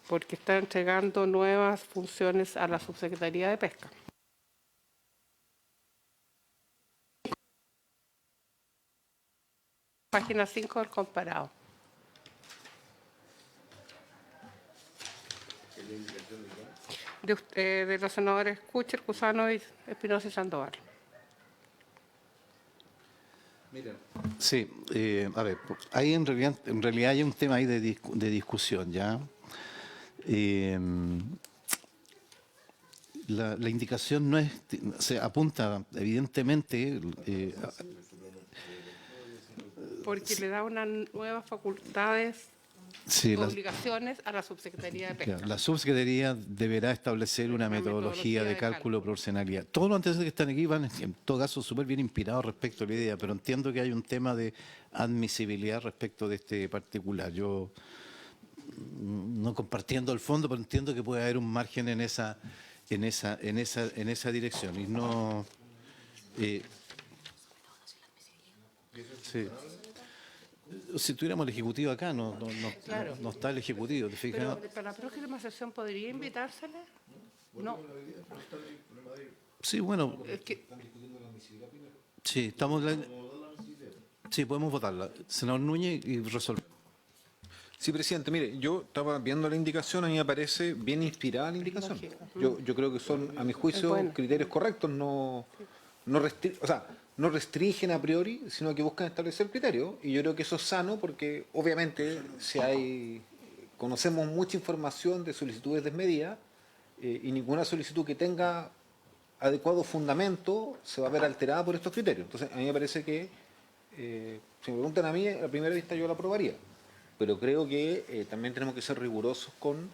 porque está entregando nuevas funciones a la Subsecretaría de Pesca. Página 5 del comparado. De los senadores Kucher, Cusano, Espinosa y Sandoval. Sí, a ver, ahí en realidad hay un tema ahí de discusión, ¿ya? La indicación no es, se apunta evidentemente porque le da unas nuevas facultades, obligaciones a la Subsecretaría de Pesca. La Subsecretaría deberá establecer una metodología de cálculo de proporcionalidad. Todos los antecedentes que están aquí van, en todo caso, súper bien inspirados respecto a la idea, pero entiendo que hay un tema de admisibilidad respecto de este particular. Yo, no compartiendo el fondo, pero entiendo que puede haber un margen en esa dirección. Y no... sí. Si tuviéramos el Ejecutivo acá, Claro. no está el Ejecutivo, ¿te fijas? Pero para la próxima sesión, ¿podría invitársele? No. Sí, bueno. Es que, Sí, sí, podemos votarla. Senador Núñez, y resolver. Sí, presidente, mire, yo estaba viendo la indicación, a mí me parece bien inspirada la indicación. Yo creo que son, a mi juicio, bueno. criterios correctos, no restringen a priori, sino que buscan establecer criterios. Y yo creo que eso es sano porque, obviamente, conocemos mucha información de solicitudes desmedidas y ninguna solicitud que tenga adecuado fundamento se va a ver alterada por estos criterios. Entonces, a mí me parece que, si me preguntan a mí, a primera vista yo la aprobaría. Pero creo que también tenemos que ser rigurosos con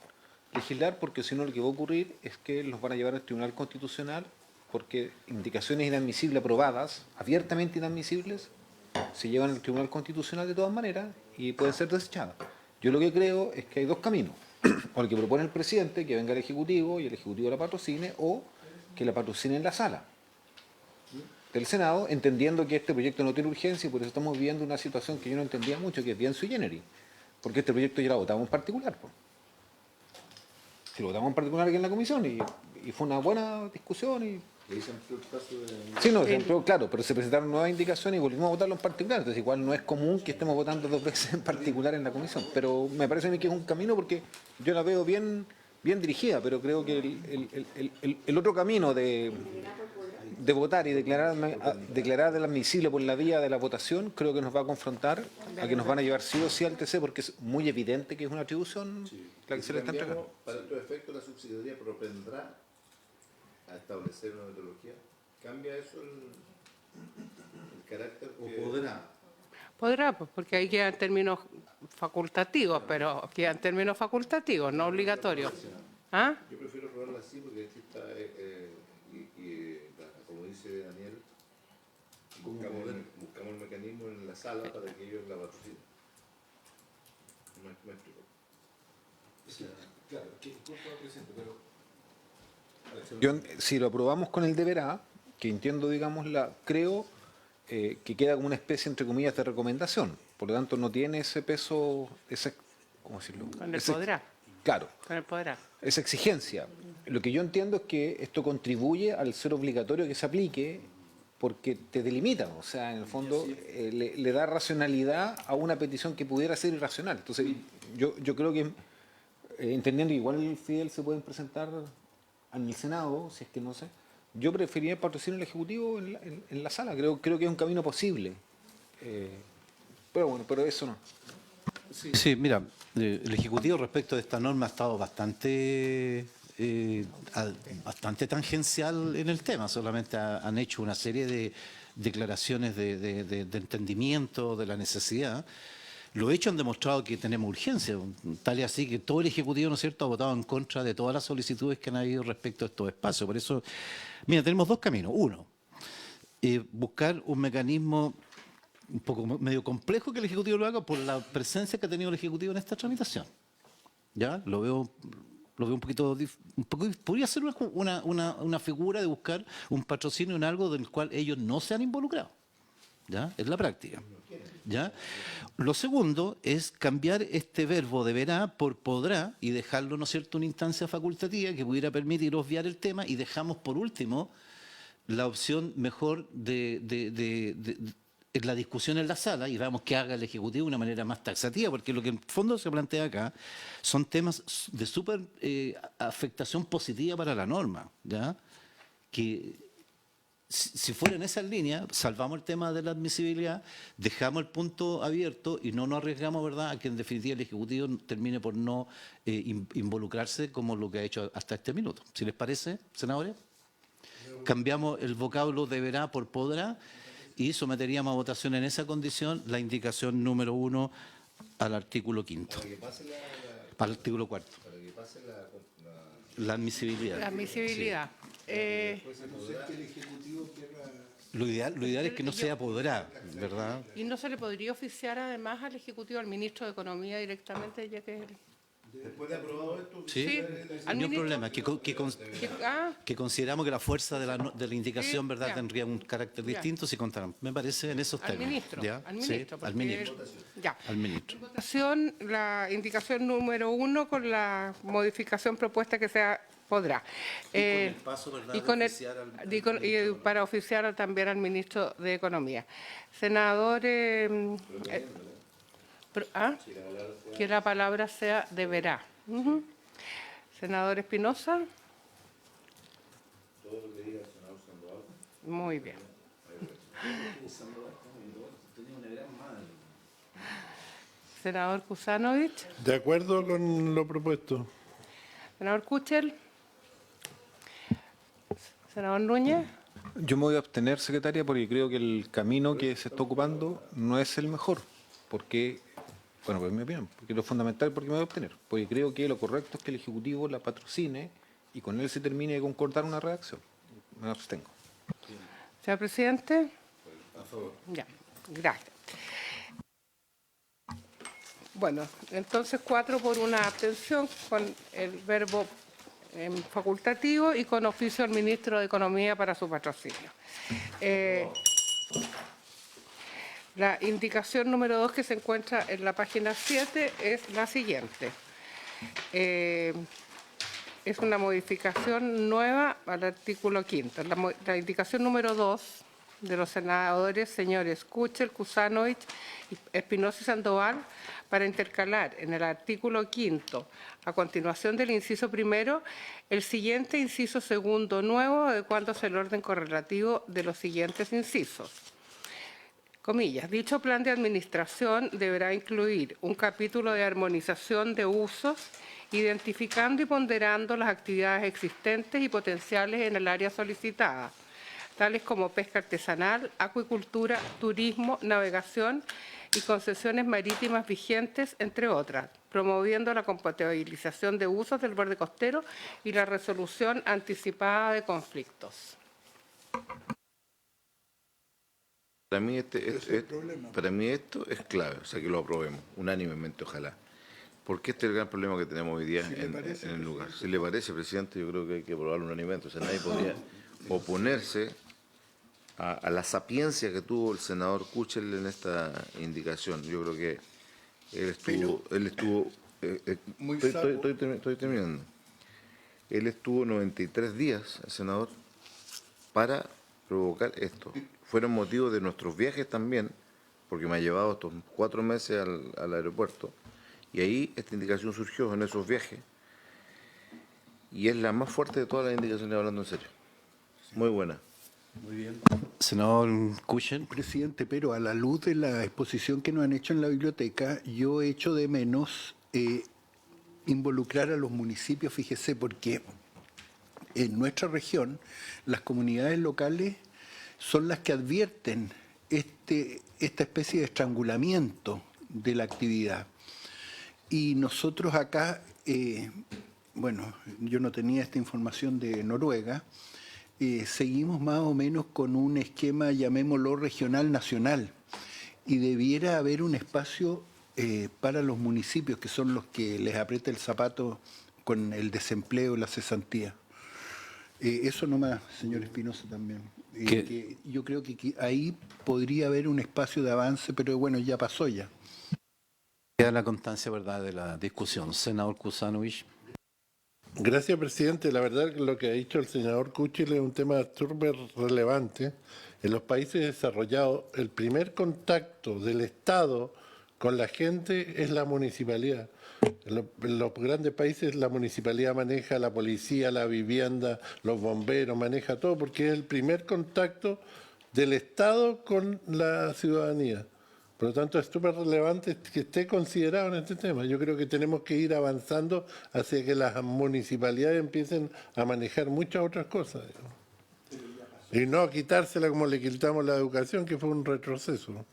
legislar, porque si no lo que va a ocurrir es que los van a llevar al Tribunal Constitucional, porque indicaciones inadmisibles aprobadas, abiertamente inadmisibles, se llevan al Tribunal Constitucional de todas maneras y pueden ser desechadas. Yo lo que creo es que hay dos caminos. O el que propone el presidente, que venga el Ejecutivo y el Ejecutivo la patrocine, o que la patrocine en la sala del Senado, entendiendo que este proyecto no tiene urgencia y por eso estamos viviendo una situación que yo no entendía mucho, que es bien sui generis, porque este proyecto ya lo votamos en particular. Pues. Si lo votamos en particular aquí en la comisión y fue una buena discusión y... Sí, no, pero, claro, pero se presentaron nuevas indicaciones y volvimos a votarlo en particular. Entonces, igual no es común que estemos votando 2 veces en particular en la comisión. Pero me parece a mí que es un camino porque yo la veo bien dirigida, pero creo que el otro camino de votar y declarar del admisible por la vía de la votación, creo que nos va a confrontar a que nos van a llevar sí o sí al TC, porque es muy evidente que es una atribución la que se le está entregando. Para estos efectos, la subsidiaria propendrá a establecer una metodología. ¿Cambia eso el carácter? ¿O podrá? Podrá, pues, porque ahí quedan términos facultativos, pero quedan términos facultativos, no obligatorios. ¿Ah? Yo prefiero probarla así porque aquí está, como dice Daniel, buscamos el mecanismo en la sala para que ellos la patrocinen. ¿Me explico? Claro, yo, si lo aprobamos con el deberá, que entiendo, digamos, creo que queda como una especie, entre comillas, de recomendación. Por lo tanto, no tiene ese peso, ¿cómo decirlo? Con el podrá. Claro. Con el podrá. Esa exigencia. Lo que yo entiendo es que esto contribuye al ser obligatorio que se aplique porque te delimita, o sea, en el fondo le da racionalidad a una petición que pudiera ser irracional. Entonces, yo creo que, entendiendo que igual Fidel se pueden presentar en el Senado, si es que no sé, yo preferiría el patrocinio del Ejecutivo en la sala, creo que es un camino posible. Pero bueno, pero eso no. Sí, mira, el Ejecutivo respecto de esta norma ha estado bastante tangencial en el tema, solamente han hecho una serie de declaraciones de entendimiento de la necesidad. Los hechos han demostrado que tenemos urgencia, tal y así que todo el Ejecutivo, ¿no es cierto?, ha votado en contra de todas las solicitudes que han habido respecto a estos espacios. Por eso, mira, tenemos dos caminos. Uno, buscar un mecanismo un poco medio complejo que el Ejecutivo lo haga por la presencia que ha tenido el Ejecutivo en esta tramitación. ¿Ya? Lo veo un poquito, podría ser una figura de buscar un patrocinio en algo del cual ellos no se han involucrado. ¿Ya? Es la práctica. ¿Ya? Lo segundo es cambiar este verbo deberá por podrá y dejarlo, ¿no es cierto?, una instancia facultativa que pudiera permitir obviar el tema y dejamos por último la opción mejor en la discusión en la sala y vamos que haga el Ejecutivo de una manera más taxativa, porque lo que en fondo se plantea acá son temas de súper afectación positiva para la norma, ¿ya? Que si fuera en esa línea, salvamos el tema de la admisibilidad, dejamos el punto abierto y no nos arriesgamos, ¿verdad?, a que en definitiva el Ejecutivo termine por no involucrarse como lo que ha hecho hasta este minuto. ¿Si les parece, senadores? Cambiamos el vocablo deberá por podrá y someteríamos a votación en esa condición la indicación número 1 al artículo 5. Al artículo 4. Para que pase la admisibilidad. La admisibilidad. Lo ideal es que no sea podrá, ¿verdad? ¿Y no se le podría oficiar además al Ejecutivo, al Ministro de Economía directamente, ya que después de aprobado esto? Sí, al no hay ministro. problema. Que consideramos que la fuerza de la indicación, Sí, ¿verdad?, ya. tendría un carácter Ya. distinto si contaran. Me parece en esos Al términos. ministro, ¿Ya? al Sí, ministro. al porque ministro. Ya. Al ministro. Votación, la indicación número 1 con la modificación propuesta que sea podrá. el paso, ¿verdad?, y de con el- oficiar al y con- y para oficiar también al ministro de Economía. Senador, que la palabra sea deberá. Ujú. Senador Espinosa. Muy bien. Senador Kusanovich. De acuerdo con lo propuesto. Senador Kuchel. Senador Núñez. Yo me voy a abstener, secretaria, porque creo que el camino que se está ocupando no es el mejor. Porque, bueno, pues es mi opinión, porque lo fundamental es porque me voy a abstener. Porque creo que lo correcto es que el Ejecutivo la patrocine y con él se termine de concordar una redacción. Me abstengo. Señor presidente. A favor. Ya, gracias. Bueno, entonces 4 por una abstención con el verbo facultativo y con oficio al ministro de Economía para su patrocinio. La indicación número 2 que se encuentra en la página 7 es la siguiente. Es una modificación nueva al artículo 5º. La indicación número 2 de los senadores señores Kuchel, Kusanovich, Espinosa y Sandoval para intercalar en el artículo 5º, a continuación del inciso primero, el siguiente inciso segundo nuevo, adecuándose el orden correlativo de los siguientes incisos. Comillas, dicho plan de administración deberá incluir un capítulo de armonización de usos, identificando y ponderando las actividades existentes y potenciales en el área solicitada, tales como pesca artesanal, acuicultura, turismo, navegación y concesiones marítimas vigentes, entre otras, promoviendo la compatibilización de usos del borde costero y la resolución anticipada de conflictos. Para mí, para mí esto es clave, o sea, que lo aprobemos, unánimemente, ojalá. Porque este es el gran problema que tenemos hoy día en el lugar. Si le parece, presidente, yo creo que hay que aprobarlo unánimemente. O sea, nadie podría oponerse a la sapiencia que tuvo el senador Kuchel en esta indicación. Yo creo que él estuvo estoy terminando. Él estuvo 93 días, el senador, para provocar esto. Fueron motivos de nuestros viajes también, porque me ha llevado estos 4 meses al aeropuerto, y ahí esta indicación surgió en esos viajes, y es la más fuerte de todas las indicaciones, hablando en serio. Muy buena. Muy bien. Senador Kuchel. Presidente, pero a la luz de la exposición que nos han hecho en la biblioteca, yo echo de menos involucrar a los municipios, fíjese, porque en nuestra región las comunidades locales son las que advierten esta especie de estrangulamiento de la actividad. Y nosotros acá, bueno, yo no tenía esta información de Noruega, seguimos más o menos con un esquema, llamémoslo regional nacional, y debiera haber un espacio para los municipios, que son los que les aprieta el zapato con el desempleo, la cesantía. Eso nomás, señor Espinosa, también. Que yo creo que ahí podría haber un espacio de avance, pero bueno, ya pasó ya. Queda la constancia, ¿verdad?, de la discusión. Senador Kusanovich. Gracias, presidente. La verdad que lo que ha dicho el senador Kuchel es un tema súper relevante. En los países desarrollados, el primer contacto del Estado con la gente es la municipalidad. En los grandes países la municipalidad maneja la policía, la vivienda, los bomberos, maneja todo, porque es el primer contacto del Estado con la ciudadanía. Por lo tanto, es súper relevante que esté considerado en este tema. Yo creo que tenemos que ir avanzando hacia que las municipalidades empiecen a manejar muchas otras cosas, digamos. Y no quitársela como le quitamos la educación, que fue un retroceso.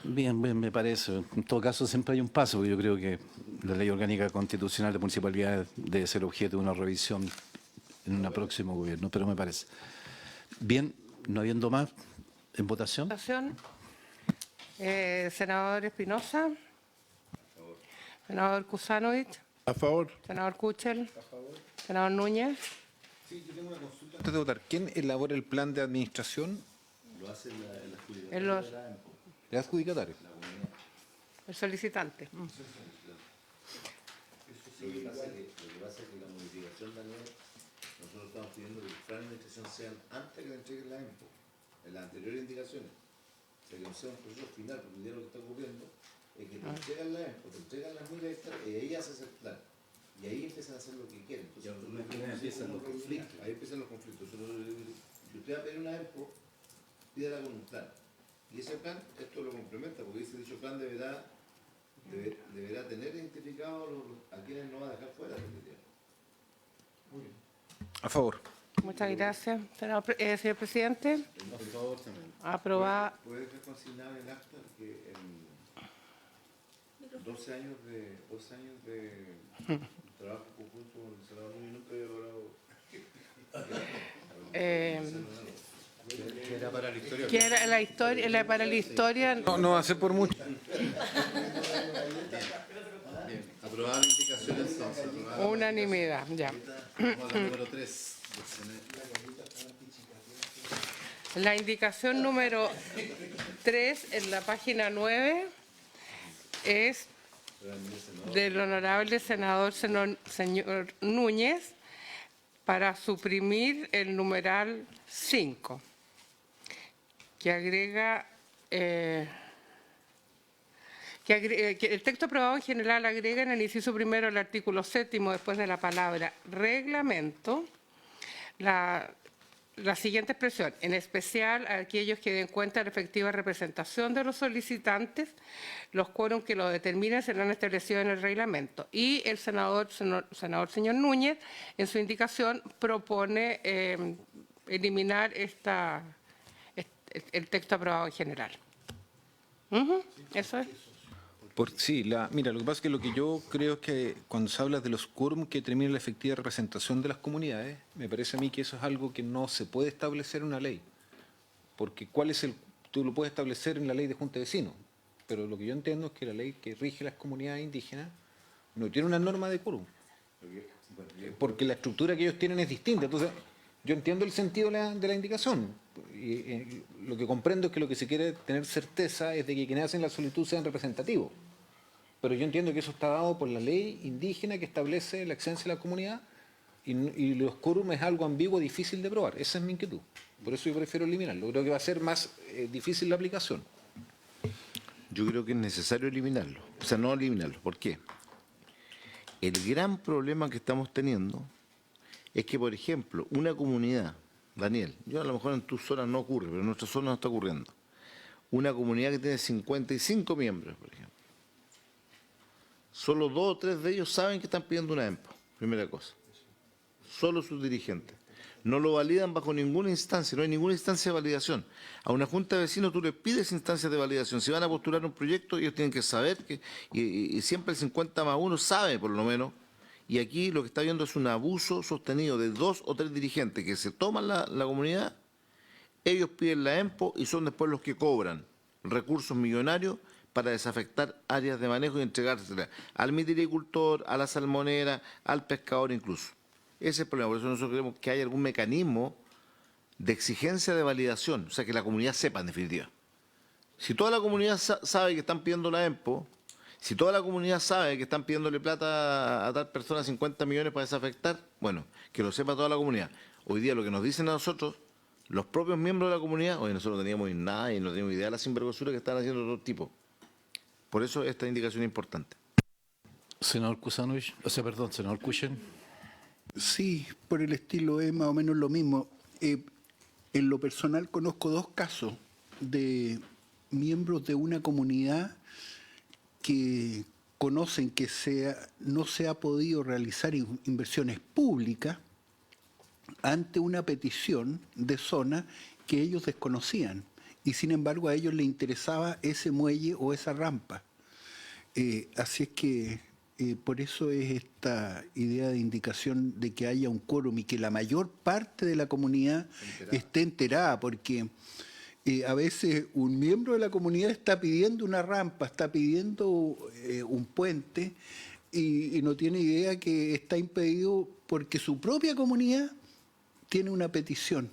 Bien, me parece. En todo caso, siempre hay un paso, porque yo creo que la Ley Orgánica Constitucional de Municipalidades debe ser objeto de una revisión en un próximo gobierno, pero me parece. Bien, no habiendo más, en votación. Senador Espinosa. Senador Kusanovich. A favor. Senador Kuchel. A favor. Senador Núñez. Sí, yo tengo una consulta antes de votar. ¿Quién elabora el plan de administración? Lo hace el adjudicatario. ¿El adjudicatario? El solicitante. Lo que pasa es que la modificación, Daniel, nosotros estamos pidiendo que el plan de administración sea antes que le entreguen la EMPO, en las anteriores indicaciones. O sea, que no sea un proceso final, porque hoy día lo que está ocurriendo es que te entregan la EMPO, te entregan las 1000 hectáreas y ahí haces el plan. Y ahí empiezan a hacer lo que quieren. Entonces, ahí empiezan los conflictos. Si usted va a pedir una EMPO, pídala con un plan. Y ese plan, esto lo complementa, porque dicho plan deberá tener identificado a quienes no va a dejar fuera. A favor. Muchas gracias. Señor presidente. Aprobada. ¿Puedes reconsignar el acta que en 12 años de trabajo conjunto con el senador Núñez nunca había logrado... Era para la historia. Que era la historia, para la historia. No va a ser por mucho. Aprobada la indicación entonces. Unanimidad, ya. Vamos a la número 3. La indicación número 3 en la página 9 es del honorable senador señor Núñez para suprimir el numeral 5, que agrega... que el texto aprobado en general agrega en el inciso primero del artículo 7º, después de la palabra reglamento, la siguiente expresión: en especial a aquellos que den cuenta de la efectiva representación de los solicitantes, los quórum que lo determinen serán establecidos en el reglamento. Y el senador señor Núñez, en su indicación, propone eliminar el texto aprobado en general. Eso es. Mira, lo que pasa es que lo que yo creo es que cuando se habla de los quórum que determinan la efectiva representación de las comunidades, me parece a mí que eso es algo que no se puede establecer en una ley. Porque tú lo puedes establecer en la ley de Junta de Vecinos, pero lo que yo entiendo es que la ley que rige las comunidades indígenas no tiene una norma de quórum. Porque la estructura que ellos tienen es distinta. Entonces, yo entiendo el sentido de la indicación. Y lo que comprendo es que lo que se quiere tener certeza es de que quienes hacen la solicitud sean representativos. Pero yo entiendo que eso está dado por la ley indígena que establece la existencia de la comunidad y los quórum es algo ambiguo, difícil de probar. Esa es mi inquietud. Por eso yo prefiero eliminarlo. Creo que va a ser más difícil la aplicación. Yo creo que es necesario eliminarlo. O sea, no eliminarlo. ¿Por qué? El gran problema que estamos teniendo es que, por ejemplo, una comunidad, Daniel, yo a lo mejor en tu zona no ocurre, pero en nuestra zona no está ocurriendo. Una comunidad que tiene 55 miembros, por ejemplo. Solo 2 o 3 de ellos saben que están pidiendo una EMPO, primera cosa. Solo sus dirigentes. No lo validan bajo ninguna instancia, no hay ninguna instancia de validación. A una junta de vecinos tú le pides instancias de validación. Si van a postular un proyecto, ellos tienen que saber que, y siempre el 50+1 sabe por lo menos. Y aquí lo que está viendo es un abuso sostenido de 2 o 3 dirigentes que se toman la comunidad, ellos piden la EMPO y son después los que cobran recursos millonarios para desafectar áreas de manejo y entregárselas al mitilicultor, a la salmonera, al pescador incluso. Ese es el problema, por eso nosotros queremos que haya algún mecanismo de exigencia de validación, o sea, que la comunidad sepa en definitiva. Si toda la comunidad sabe que están pidiendo la EMPO, si toda la comunidad sabe que están pidiéndole plata a tal persona 50 millones para desafectar, bueno, que lo sepa toda la comunidad. Hoy día lo que nos dicen a nosotros, los propios miembros de la comunidad, hoy nosotros no teníamos nada y no teníamos idea de la sinvergüenzura que están haciendo otro tipo. Por eso esta indicación es importante. Senador Kusanovich, senador Kuchen. Sí, por el estilo es más o menos lo mismo. En lo personal conozco 2 casos de miembros de una comunidad que conocen que no se ha podido realizar inversiones públicas ante una petición de zona que ellos desconocían. Y sin embargo a ellos les interesaba ese muelle o esa rampa. Así es que por eso es esta idea de indicación de que haya un quórum y que la mayor parte de la comunidad esté enterada, porque a veces un miembro de la comunidad está pidiendo una rampa, está pidiendo un puente y no tiene idea que está impedido porque su propia comunidad tiene una petición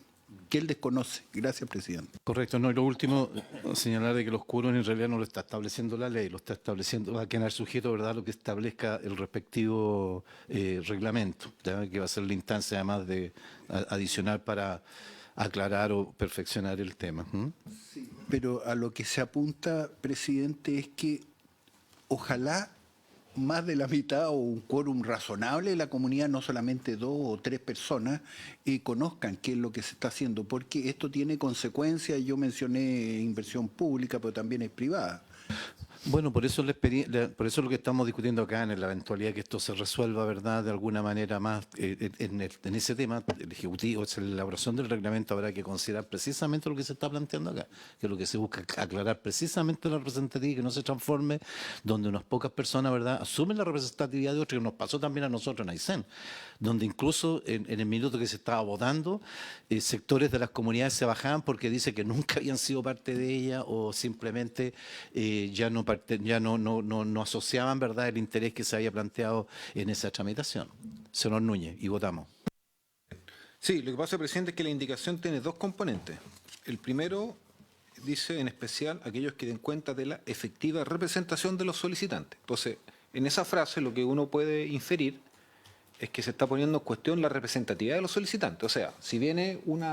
que él desconoce. Gracias, presidente. Correcto. No, y lo último, señalar de que los quórum en realidad no lo está estableciendo la ley, lo está estableciendo, va a quedar sujeto, ¿verdad?, a lo que establezca el respectivo reglamento, ¿ya?, que va a ser la instancia además de adicional para aclarar o perfeccionar el tema. Sí, pero a lo que se apunta, presidente, es que ojalá más de la mitad o un quórum razonable de la comunidad, no solamente 2 o 3 personas, conozcan qué es lo que se está haciendo, porque esto tiene consecuencias. Yo mencioné inversión pública, pero también es privada. Bueno, por eso, por eso lo que estamos discutiendo acá, en la eventualidad que esto se resuelva, ¿verdad?, de alguna manera más en ese tema, el Ejecutivo, la elaboración del reglamento habrá que considerar precisamente lo que se está planteando acá, que es lo que se busca aclarar precisamente la representatividad, que no se transforme donde unas pocas personas, ¿verdad?, asumen la representatividad de otros, que nos pasó también a nosotros en Aysén, donde incluso en el minuto que se estaba votando, sectores de las comunidades se bajaban porque dice que nunca habían sido parte de ella o simplemente ya no asociaban, ¿verdad?, el interés que se había planteado en esa tramitación. Señor Núñez, y votamos. Sí, lo que pasa, presidente, es que la indicación tiene dos componentes. El primero dice en especial aquellos que den cuenta de la efectiva representación de los solicitantes. Entonces, en esa frase lo que uno puede inferir es que se está poniendo en cuestión la representatividad de los solicitantes. O sea, si viene un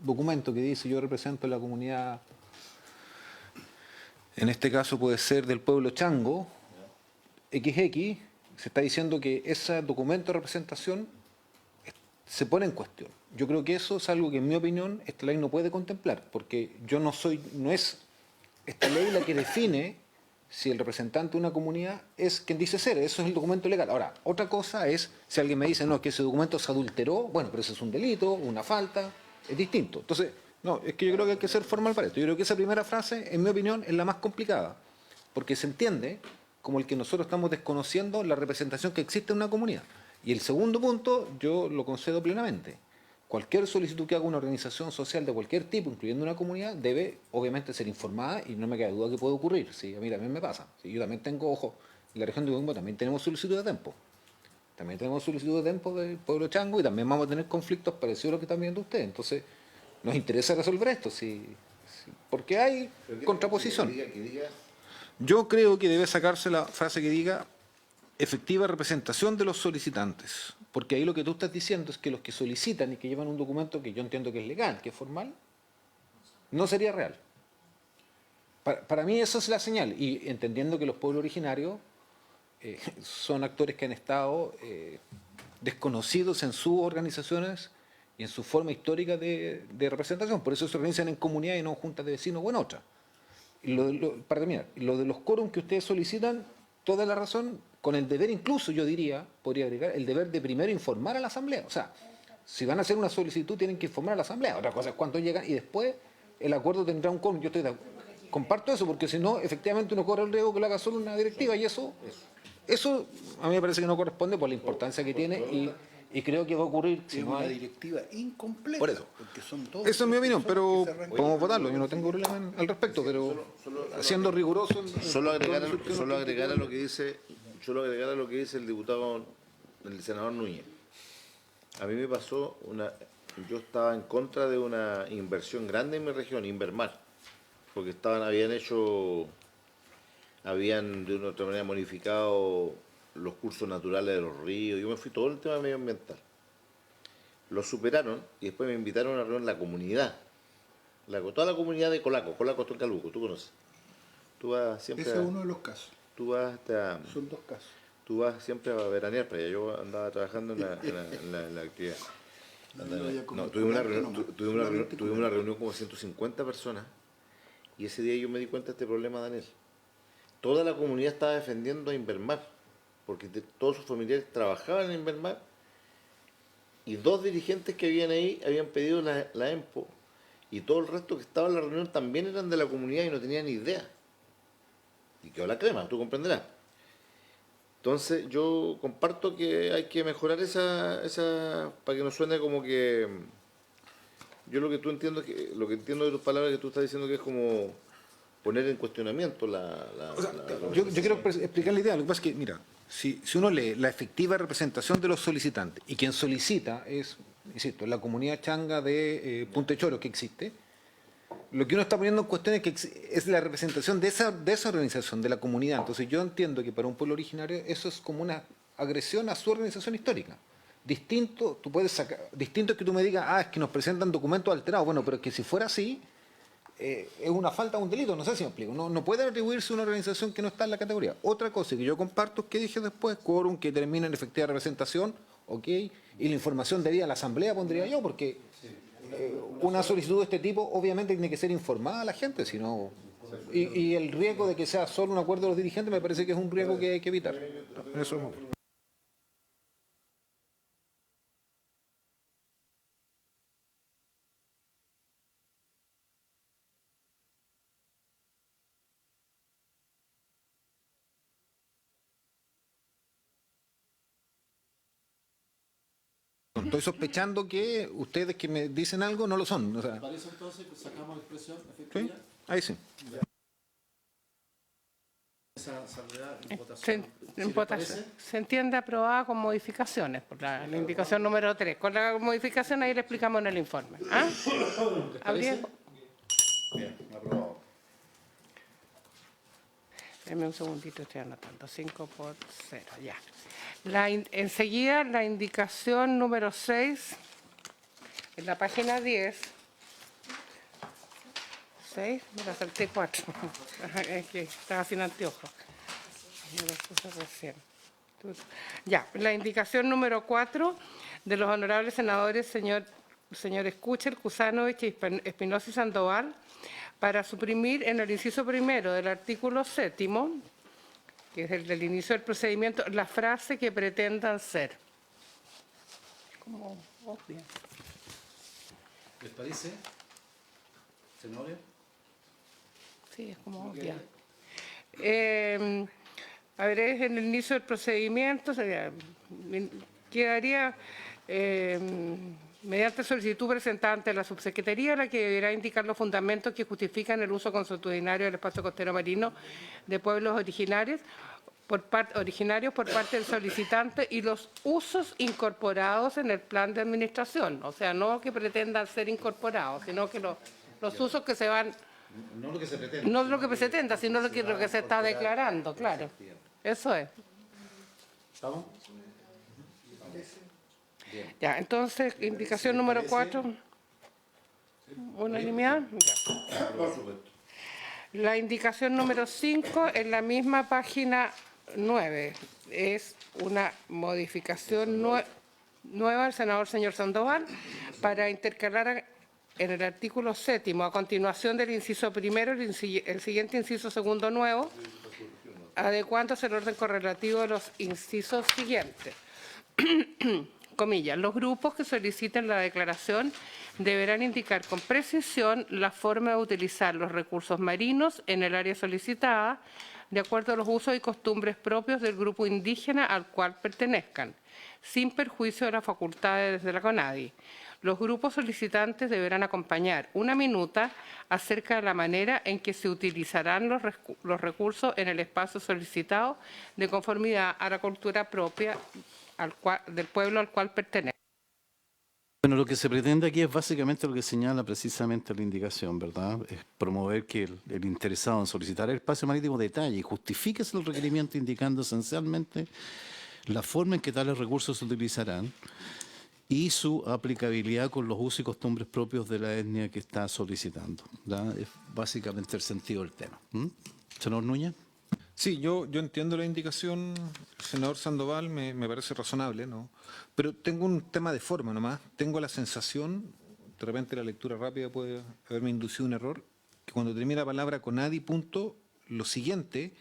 documento que dice yo represento la comunidad, en este caso puede ser del pueblo chango, XX, se está diciendo que ese documento de representación se pone en cuestión. Yo creo que eso es algo que, en mi opinión, esta ley no puede contemplar, porque no es esta ley la que define si el representante de una comunidad es quien dice ser. Eso es el documento legal. Ahora, otra cosa es si alguien me dice, no, que ese documento se adulteró, bueno, pero eso es un delito, una falta, es distinto. Entonces, no, es que yo creo que hay que ser formal para esto. Yo creo que esa primera frase, en mi opinión, es la más complicada, porque se entiende como el que nosotros estamos desconociendo la representación que existe en una comunidad. Y el segundo punto, yo lo concedo plenamente. Cualquier solicitud que haga una organización social de cualquier tipo, incluyendo una comunidad, debe obviamente ser informada y no me queda duda que puede ocurrir. Sí, a mí también me pasa. Sí, yo también tengo, ojo, en la región de Coquimbo también tenemos solicitud de tiempo. También tenemos solicitud de tiempo del pueblo chango y también vamos a tener conflictos parecidos a lo que están viendo ustedes. Entonces, nos interesa resolver esto, porque hay contraposición. Yo creo que debe sacarse la frase que diga efectiva representación de los solicitantes, porque ahí lo que tú estás diciendo es que los que solicitan y que llevan un documento que yo entiendo que es legal, que es formal, no sería real. Para mí eso es la señal, y entendiendo que los pueblos originarios son actores que han estado desconocidos en sus organizaciones y en su forma histórica de representación, por eso se organizan en comunidades y no en juntas de vecinos o en otras. Y para terminar, lo de los quórums que ustedes solicitan, toda la razón, con el deber incluso, yo diría, podría agregar, el deber de primero informar a la Asamblea. O sea, si van a hacer una solicitud, tienen que informar a la Asamblea. Otra cosa es cuánto llegan y después el acuerdo tendrá un quórum. Yo comparto eso, porque si no, efectivamente uno corre el riesgo que lo haga solo una directiva y eso a mí me parece que no corresponde por la importancia que tiene y creo que va a ocurrir si Es no una hay... directiva incompleta. Por eso. Porque son todos Eso es mi opinión, pero que se arrancan. podemos votarlo. Yo no tengo problema al respecto, pero siendo riguroso... Solo agregar a lo que dice el diputado, el senador Núñez. A mí me pasó yo estaba en contra de una inversión grande en mi región, Invermar, porque habían de una u otra manera modificado los cursos naturales de los ríos. Yo me fui todo el tema medioambiental. Lo superaron y después me invitaron a una reunión en la comunidad. Toda la comunidad de Colaco. Colaco está en Calbuco, tú conoces. Tú vas siempre Ese es uno de los casos. Son dos casos. Tú vas siempre a veranear para allá. Yo andaba trabajando en la actividad. Tuvimos una reunión como 150 personas y ese día yo me di cuenta de este problema, Daniel. Toda la comunidad estaba defendiendo a Invermar, porque todos sus familiares trabajaban en Invermar y dos dirigentes que habían ahí habían pedido la EMPO y todo el resto que estaba en la reunión también eran de la comunidad y no tenían ni idea. Y quedó la crema, tú comprenderás. Entonces yo comparto que hay que mejorar esa para que no suene como que... Yo lo que entiendo de tus palabras que tú estás diciendo que es como poner en cuestionamiento Yo quiero explicar la idea. Lo que pasa es que, mira, si uno lee la efectiva representación de los solicitantes y quien solicita es, insisto, la comunidad changa de Punta Choro que existe, lo que uno está poniendo en cuestión es la representación de esa organización, de la comunidad. Entonces yo entiendo que para un pueblo originario eso es como una agresión a su organización histórica. Distinto es que tú me digas, es que nos presentan documentos alterados. Bueno, pero es que si fuera así, es una falta, un delito, no sé si me explico. No puede atribuirse a una organización que no está en la categoría. Otra cosa que yo comparto es que dije después, quórum que termina en efectiva representación, ok, y la información debida a la Asamblea pondría yo, porque una solicitud de este tipo obviamente tiene que ser informada a la gente, si no Y el riesgo de que sea solo un acuerdo de los dirigentes me parece que es un riesgo que hay que evitar. Eso. Estoy sospechando que ustedes que me dicen algo no lo son. O sea, ¿Parece entonces que sacamos expresión ¿sí? efectiva? Ahí sí. Esa salvedad en Se, votación. en votación. Se entiende aprobada con modificaciones, por la indicación número 3. Con la modificación ahí le explicamos en el informe. ¿Ah? ¿Habría? Bien, aprobado. Deme un segundito, estoy anotando. 5-0, ya. Enseguida, la indicación número 6, en la página 10. 6, me la salté 4. Es que estaba sin anteojos. Me lo puse recién. Ya, la indicación número 4 de los honorables senadores, señores Kuchel, Kusanovich y Espinosa y Sandoval, para suprimir en el inciso primero del artículo 7º, que es el del inicio del procedimiento, la frase que pretendan ser. Como obvia. ¿Les parece, senadores? Sí, es como obvia. A ver, es en el inicio del procedimiento, quedaría mediante solicitud presentada ante la subsecretaría, la que deberá indicar los fundamentos que justifican el uso consuetudinario del espacio costero marino de pueblos originarios por parte del solicitante y los usos incorporados en el plan de administración. O sea, no que pretendan ser incorporados, sino que los usos que se van... No lo que se pretende. No lo que se pretenda, sino lo que se está declarando, claro. Eso es. ¿Estamos? Ya, entonces, indicación número 4. ¿Unanimidad? Ya. La indicación número 5, en la misma página 9, es una modificación nueva del senador señor Sandoval para intercalar en el artículo 7º, a continuación del inciso primero, el siguiente inciso segundo nuevo, adecuándose el orden correlativo de los incisos siguientes. Comillas, los grupos que soliciten la declaración deberán indicar con precisión la forma de utilizar los recursos marinos en el área solicitada, de acuerdo a los usos y costumbres propios del grupo indígena al cual pertenezcan, sin perjuicio de las facultades de la CONADI. Los grupos solicitantes deberán acompañar una minuta acerca de la manera en que se utilizarán los recursos en el espacio solicitado de conformidad a la cultura propia del pueblo al cual pertenece. Bueno, lo que se pretende aquí es básicamente lo que señala precisamente la indicación, ¿verdad? Es promover que el interesado en solicitar el espacio marítimo detalle y justifique el requerimiento indicando esencialmente la forma en que tales recursos se utilizarán y su aplicabilidad con los usos y costumbres propios de la etnia que está solicitando, ¿verdad? Es básicamente el sentido del tema. Senador Núñez. Sí, yo entiendo la indicación, senador Sandoval, me parece razonable, ¿no? Pero tengo un tema de forma nomás. Tengo la sensación, de repente la lectura rápida puede haberme inducido un error, que cuando termina la palabra conadi, punto, lo siguiente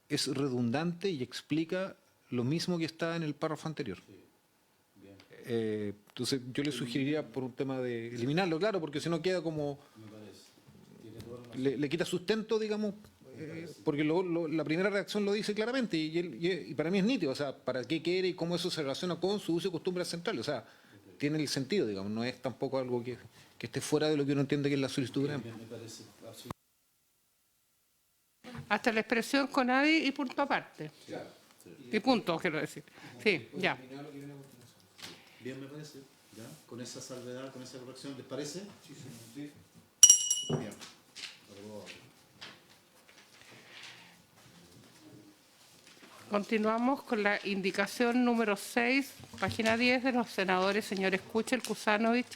es redundante y explica lo mismo que está en el párrafo anterior. Entonces yo le sugeriría por un tema de eliminarlo, claro, porque si no queda como... Le quita sustento, digamos, porque la primera reacción lo dice claramente y para mí es nítido, o sea, para qué quiere y cómo eso se relaciona con su uso y costumbres centrales, o sea, tiene el sentido, digamos, no es tampoco algo que esté fuera de lo que uno entiende que es la solicitud. Hasta la expresión CONADI y punto aparte. Y punto, quiero decir. Sí, ya. Bien, me parece. ¿Ya? Con esa salvedad, con esa corrección, ¿les parece? Sí, sí. Bien. Continuamos con la indicación número 6, página 10, de los senadores señores Kuchel, Kusanovich,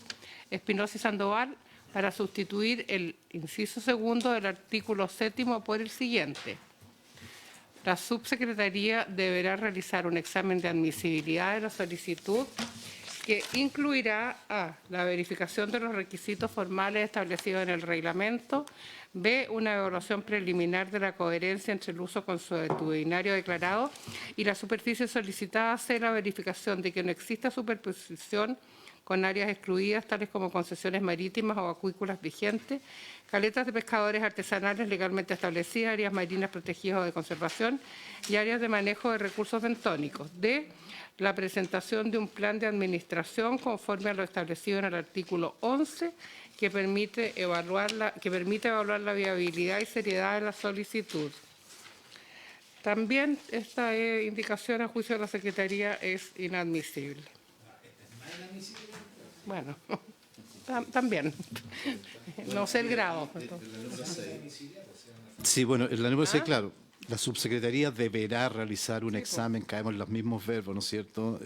Espinosa y Sandoval, para sustituir el inciso segundo del artículo 7º por el siguiente. La subsecretaría deberá realizar un examen de admisibilidad de la solicitud que incluirá a. La verificación de los requisitos formales establecidos en el reglamento, b. Una evaluación preliminar de la coherencia entre el uso consuetudinario declarado y la superficie solicitada, c. La verificación de que no exista superposición con áreas excluidas, tales como concesiones marítimas o acuícolas vigentes, caletas de pescadores artesanales legalmente establecidas, áreas marinas protegidas o de conservación y áreas de manejo de recursos bentónicos. D. La presentación de un plan de administración conforme a lo establecido en el artículo 11, que permite evaluar la viabilidad y seriedad de la solicitud. También esta indicación a juicio de la Secretaría es inadmisible. Bueno, también. No sé el grado. Sí, bueno, en la número 6, claro, la subsecretaría deberá realizar un examen, caemos en los mismos verbos, ¿no es cierto?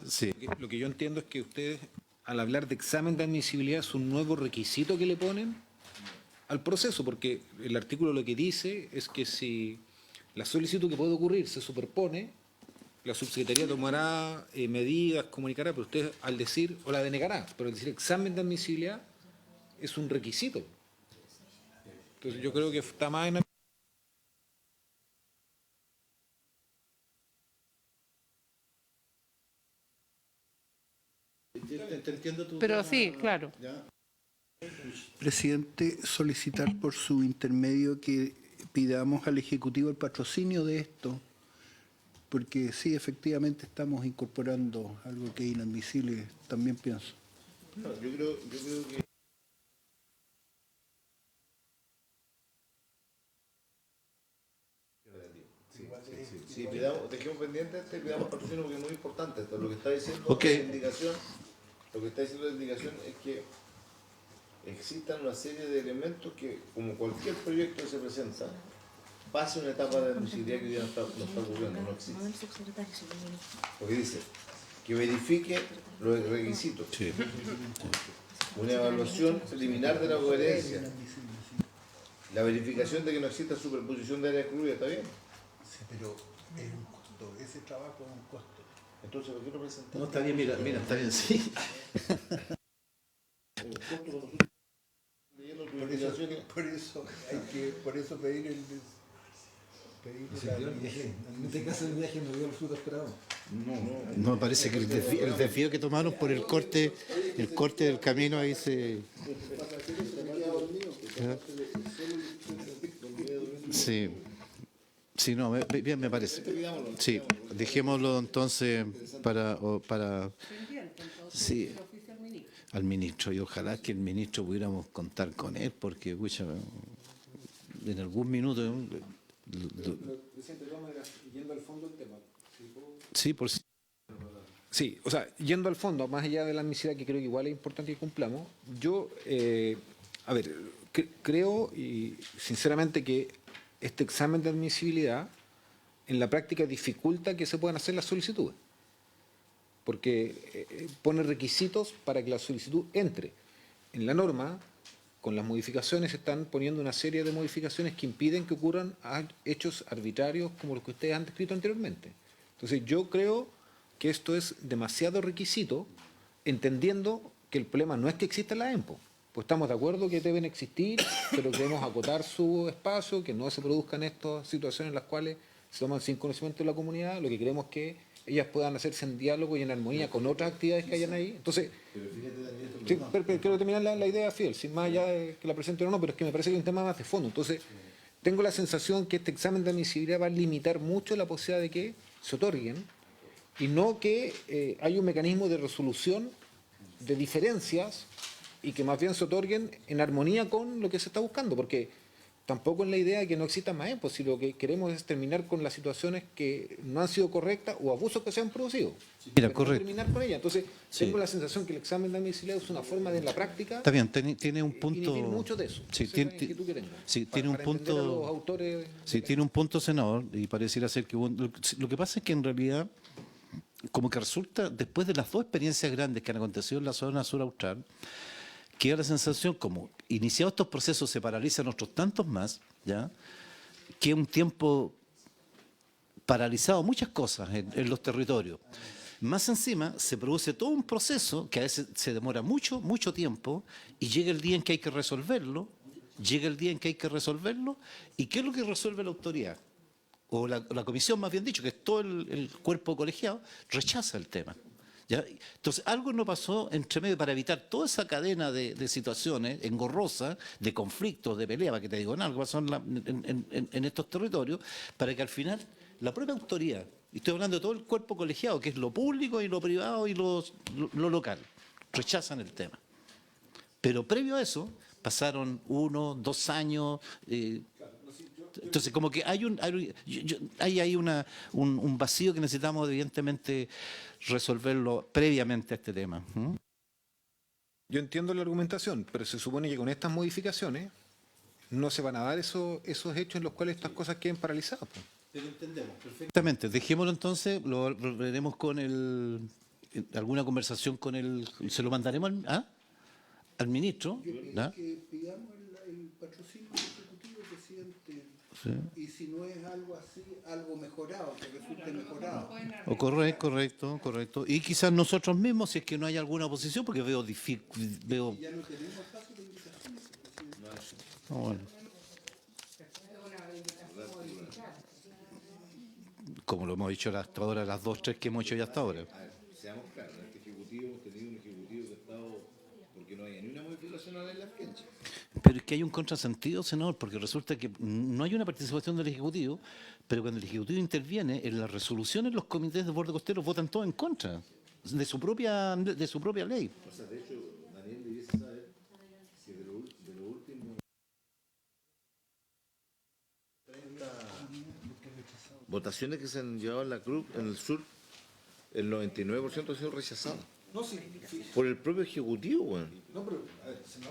Sí. Lo que yo entiendo es que ustedes, al hablar de examen de admisibilidad, es un nuevo requisito que le ponen al proceso, porque el artículo lo que dice es que si la solicitud que puede ocurrir se superpone, la subsecretaría tomará medidas, comunicará, pero usted al decir, o la denegará, pero al decir examen de admisibilidad es un requisito. Entonces yo creo que está más en... Pero sí, claro. Presidente, solicitar por su intermedio que pidamos al Ejecutivo el patrocinio de esto, porque sí, efectivamente estamos incorporando algo que es inadmisible, también pienso. No, yo creo que... Sí, dejemos pendiente pidamos patrocinio porque es muy importante. Esto, lo que está diciendo la indicación, es que existan una serie de elementos que, como cualquier proyecto que se presenta, pase una etapa de admisibilidad que hoy día no está ocurriendo, no existe. Porque dice que verifique los requisitos. Sí. Una evaluación preliminar de la coherencia. La verificación de que no exista superposición de áreas excluidas, ¿está bien? Sí, pero es un costo, ese trabajo es un costo. Entonces, ¿por qué no presentar? No, está bien, mira, está bien, sí. Por eso pedir el... En este caso el viaje no dio el fruto esperado. No, parece que el desvío que tomaron por el corte del camino ahí se... Sí. Sí, no, bien me parece. Sí, dejémoslo entonces para sí, al ministro, y ojalá que el ministro pudiéramos contar con él, porque pucha, en algún minuto... Presidente, yendo al fondo del tema. Sí, por sí. Sí, o sea, yendo al fondo, más allá de la admisibilidad, que creo que igual es importante que cumplamos, yo, creo y sinceramente que este examen de admisibilidad en la práctica dificulta que se puedan hacer las solicitudes, porque pone requisitos para que la solicitud entre. En la norma, con las modificaciones, se están poniendo una serie de modificaciones que impiden que ocurran hechos arbitrarios como los que ustedes han descrito anteriormente. Entonces yo creo que esto es demasiado requisito, entendiendo que el problema no es que exista la EMPO. Pues estamos de acuerdo que deben existir, pero queremos acotar su espacio, que no se produzcan estas situaciones en las cuales se toman sin conocimiento de la comunidad. Lo que queremos es que ellas puedan hacerse en diálogo y en armonía con otras actividades que hayan ahí. Entonces, pero quiero terminar la idea, Fidel, sin más allá de que la presente o no, pero es que me parece que es un tema más de fondo. Entonces, tengo la sensación que este examen de admisibilidad va a limitar mucho la posibilidad de que se otorguen y no que haya un mecanismo de resolución de diferencias y que más bien se otorguen en armonía con lo que se está buscando, porque tampoco es la idea de que no existan más EMPO, si lo que queremos es terminar con las situaciones que no han sido correctas o abusos que se han producido. Mira, correcto. Terminar con ellas. Entonces, tengo la sensación que el examen de admisibilidad es una forma de, en la práctica... Está bien, tiene un punto... inhibir mucho de eso. Sí, tiene un punto... Los autores tiene un punto, senador, y pareciera ser que... Lo que pasa es que en realidad, como que resulta, después de las dos experiencias grandes que han acontecido en la zona sur austral, queda la sensación, como iniciados estos procesos se paralizan otros tantos más, ¿ya? Que un tiempo paralizado muchas cosas en los territorios. Más encima, se produce todo un proceso que a veces se demora mucho, mucho tiempo y llega el día en que hay que resolverlo, ¿y qué es lo que resuelve la autoridad? O la comisión, más bien dicho, que es todo el cuerpo colegiado, rechaza el tema. ¿Ya? Entonces, algo no pasó entre medio para evitar toda esa cadena de situaciones engorrosas, de conflictos, de peleas, para que te digo algo, pasó en estos territorios, para que al final la propia autoridad, y estoy hablando de todo el cuerpo colegiado, que es lo público y lo privado y lo local, rechazan el tema. Pero previo a eso, pasaron 1, 2 años. Entonces, como que hay un vacío que necesitamos, evidentemente, resolverlo previamente a este tema. Yo entiendo la argumentación, pero se supone que con estas modificaciones no se van a dar esos hechos en los cuales estas cosas queden paralizadas. Pues. Pero entendemos perfectamente. Dejémoslo entonces, lo veremos con alguna conversación con se lo mandaremos al ministro. ¿No? Que pidamos el patrocinio ejecutivo, presidente. Sí. Y si no es algo así, algo mejorado, que resulte mejorado. Correcto. Y quizás nosotros mismos, si es que no hay alguna oposición, porque veo difícil. Ya no tenemos espacio de invitaciones, presidente. Bueno. Como lo hemos dicho hasta ahora, las 2, 3 que hemos hecho ya hasta ahora. Seamos claros, en este Ejecutivo hemos tenido un Ejecutivo que ha estado, porque no hay ni una modificación a la ley de las canchas. Pero es que hay un contrasentido, senador, porque resulta que no hay una participación del Ejecutivo, pero cuando el Ejecutivo interviene, en las resoluciones los comités de borde costero votan todos en contra de su propia ley. O sea, de hecho, Daniel debiese saber que de lo último 30 votaciones que se han llevado en la CRUC, en el sur, el 99% ha sido rechazado. Por el propio Ejecutivo, bueno.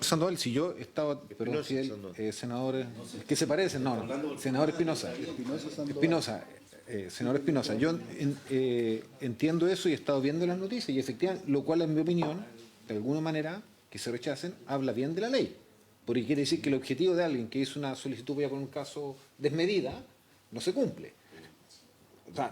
Sandoval, si yo estaba, perdón, Espinosa, si él, Sandoval. senadores que se parecen, senador Espinosa. Senador Espinosa, yo entiendo eso y he estado viendo las noticias y efectivamente, lo cual en mi opinión, de alguna manera, que se rechacen, habla bien de la ley. Porque quiere decir que el objetivo de alguien que hizo una solicitud ya con un caso desmedida, no se cumple. O sea,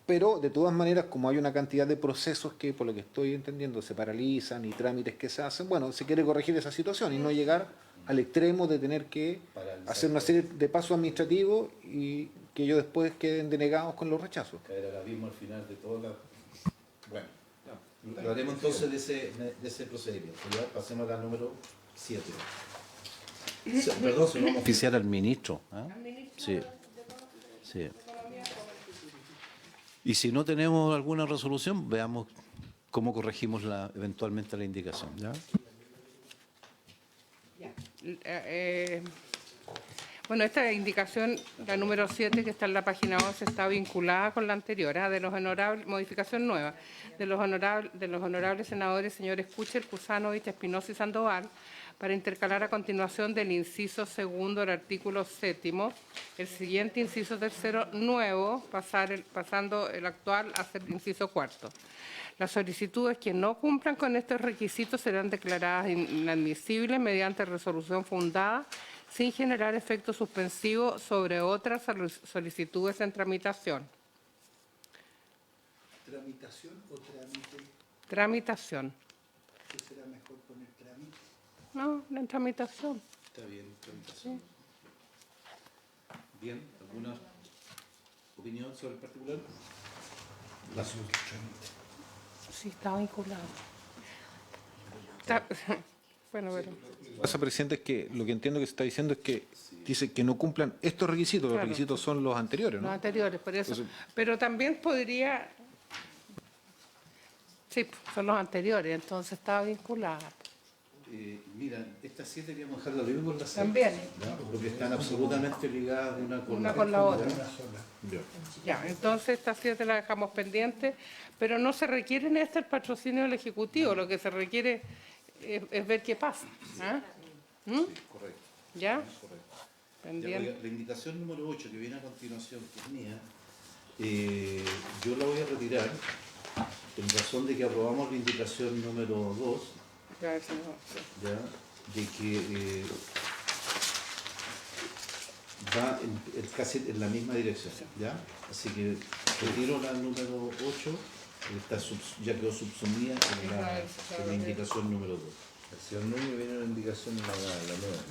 pero de todas maneras, como hay una cantidad de procesos que, por lo que estoy entendiendo, se paralizan y trámites que se hacen, bueno, se quiere corregir esa situación y no llegar al extremo de tener que hacer una serie de pasos administrativos y que ellos después queden denegados con los rechazos. Caer al abismo al final de toda la... Bueno, lo haremos entonces de ese procedimiento. Ya pasemos a la número 7. Perdón, se lo vamos a oficiar al ministro. Sí. Y si no tenemos alguna resolución, veamos cómo corregimos eventualmente la indicación. ¿Ya? Bueno, esta indicación, la número 7, que está en la página 11, está vinculada con la anterior, de los honorables, modificación nueva, de los honorables senadores señores Kucher, Kusanovich, Espinosa y Sandoval, para intercalar a continuación del inciso segundo del artículo 7º, el siguiente inciso tercero nuevo, pasando el actual a ser inciso cuarto. Las solicitudes que no cumplan con estos requisitos serán declaradas inadmisibles mediante resolución fundada sin generar efecto suspensivo sobre otras solicitudes en tramitación. ¿Tramitación o trámite? Tramitación. ¿Qué será mejor poner trámite? No, en tramitación. Está bien, tramitación. Bien, ¿alguna opinión sobre el particular? La Sí, está vinculado. Bueno, pero... Lo que pasa, presidente, es que lo que entiendo que se está diciendo es que dice que no cumplan estos requisitos, los requisitos son los anteriores, ¿no? Los anteriores, por eso. Entonces, pero también podría... Sí, son los anteriores, entonces está vinculada. Mira, estas 7 queríamos dejarla libre con las 6. También. Porque están absolutamente ligadas Una con la otra. Ya, entonces estas 7 las dejamos pendientes, pero no se requiere en el patrocinio del Ejecutivo, lo que se requiere es ver qué pasa. Sí, correcto. ¿Ya? Correcto. Pendiente. Ya, la indicación número 8 que viene a continuación, que es mía, yo la voy a retirar en razón de que aprobamos la indicación número 2, Ya, eso no. ¿ya? De que va casi en la misma dirección, ¿ya? Así que retiro la número 8 ya quedó subsumida en la indicación número 2. El señor Núñez viene una indicación en la nueva.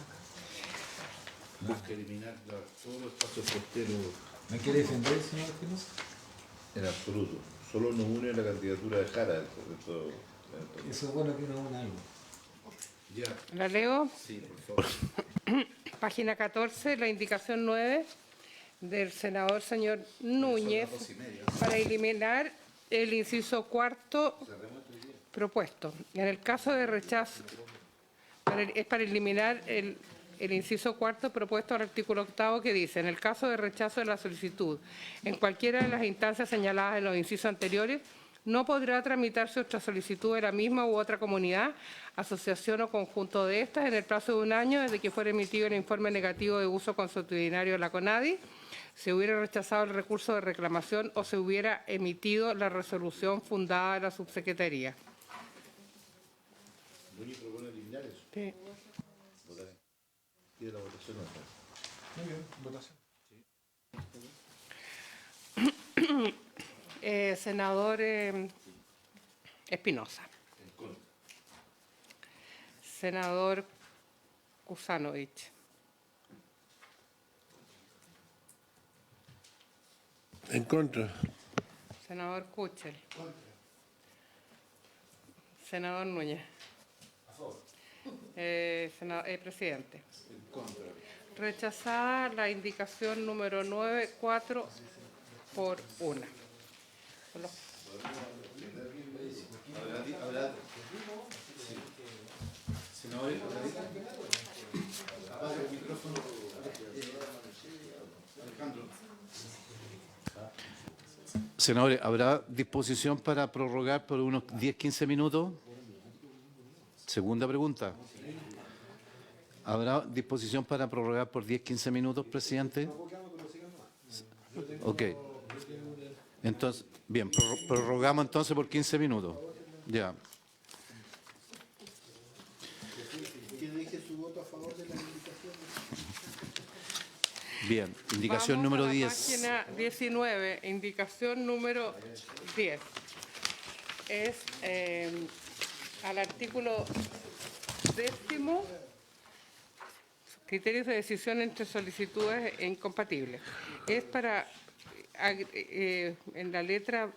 Busca eliminar todos los espacios costeros ¿Me quiere defender, señor Espinosa? En absoluto. Solo nos une la candidatura de Jara de todo. Eso es bueno que no una algo. ya. ¿La leo? Sí, por favor. Página 14, la indicación 9 del senador señor Núñez para eliminar el inciso cuarto propuesto. En el caso de rechazo, es para eliminar el inciso cuarto propuesto al artículo 8 que dice, en el caso de rechazo de la solicitud, en cualquiera de las instancias señaladas en los incisos anteriores, no podrá tramitarse otra solicitud de la misma u otra comunidad, asociación o conjunto de estas en el plazo de un año desde que fuera emitido el informe negativo de uso consuetudinario de la CONADI, se hubiera rechazado el recurso de reclamación o se hubiera emitido la resolución fundada de la subsecretaría. Núñez propone eliminar eso. Sí. Pide la votación. Muy bien, votación. Senador Espinosa. Senador Kusanovich. En contra. Senador Kuchel. Senador Núñez. Presidente. Rechazada la indicación número 9, 4 por 1. Senadores, ¿habrá disposición para prorrogar por unos 10-15 minutos? Segunda pregunta. ¿Habrá disposición para prorrogar por 10-15 minutos, presidente? Ok. Entonces, bien, prorrogamos entonces por 15 minutos. Ya. ¿Quién dice su voto a favor de la indicación? Bien, indicación Vamos número a la 10. Página 19, indicación número 10. Es al artículo 10º, criterios de decisión entre solicitudes incompatibles. Es para, en la letra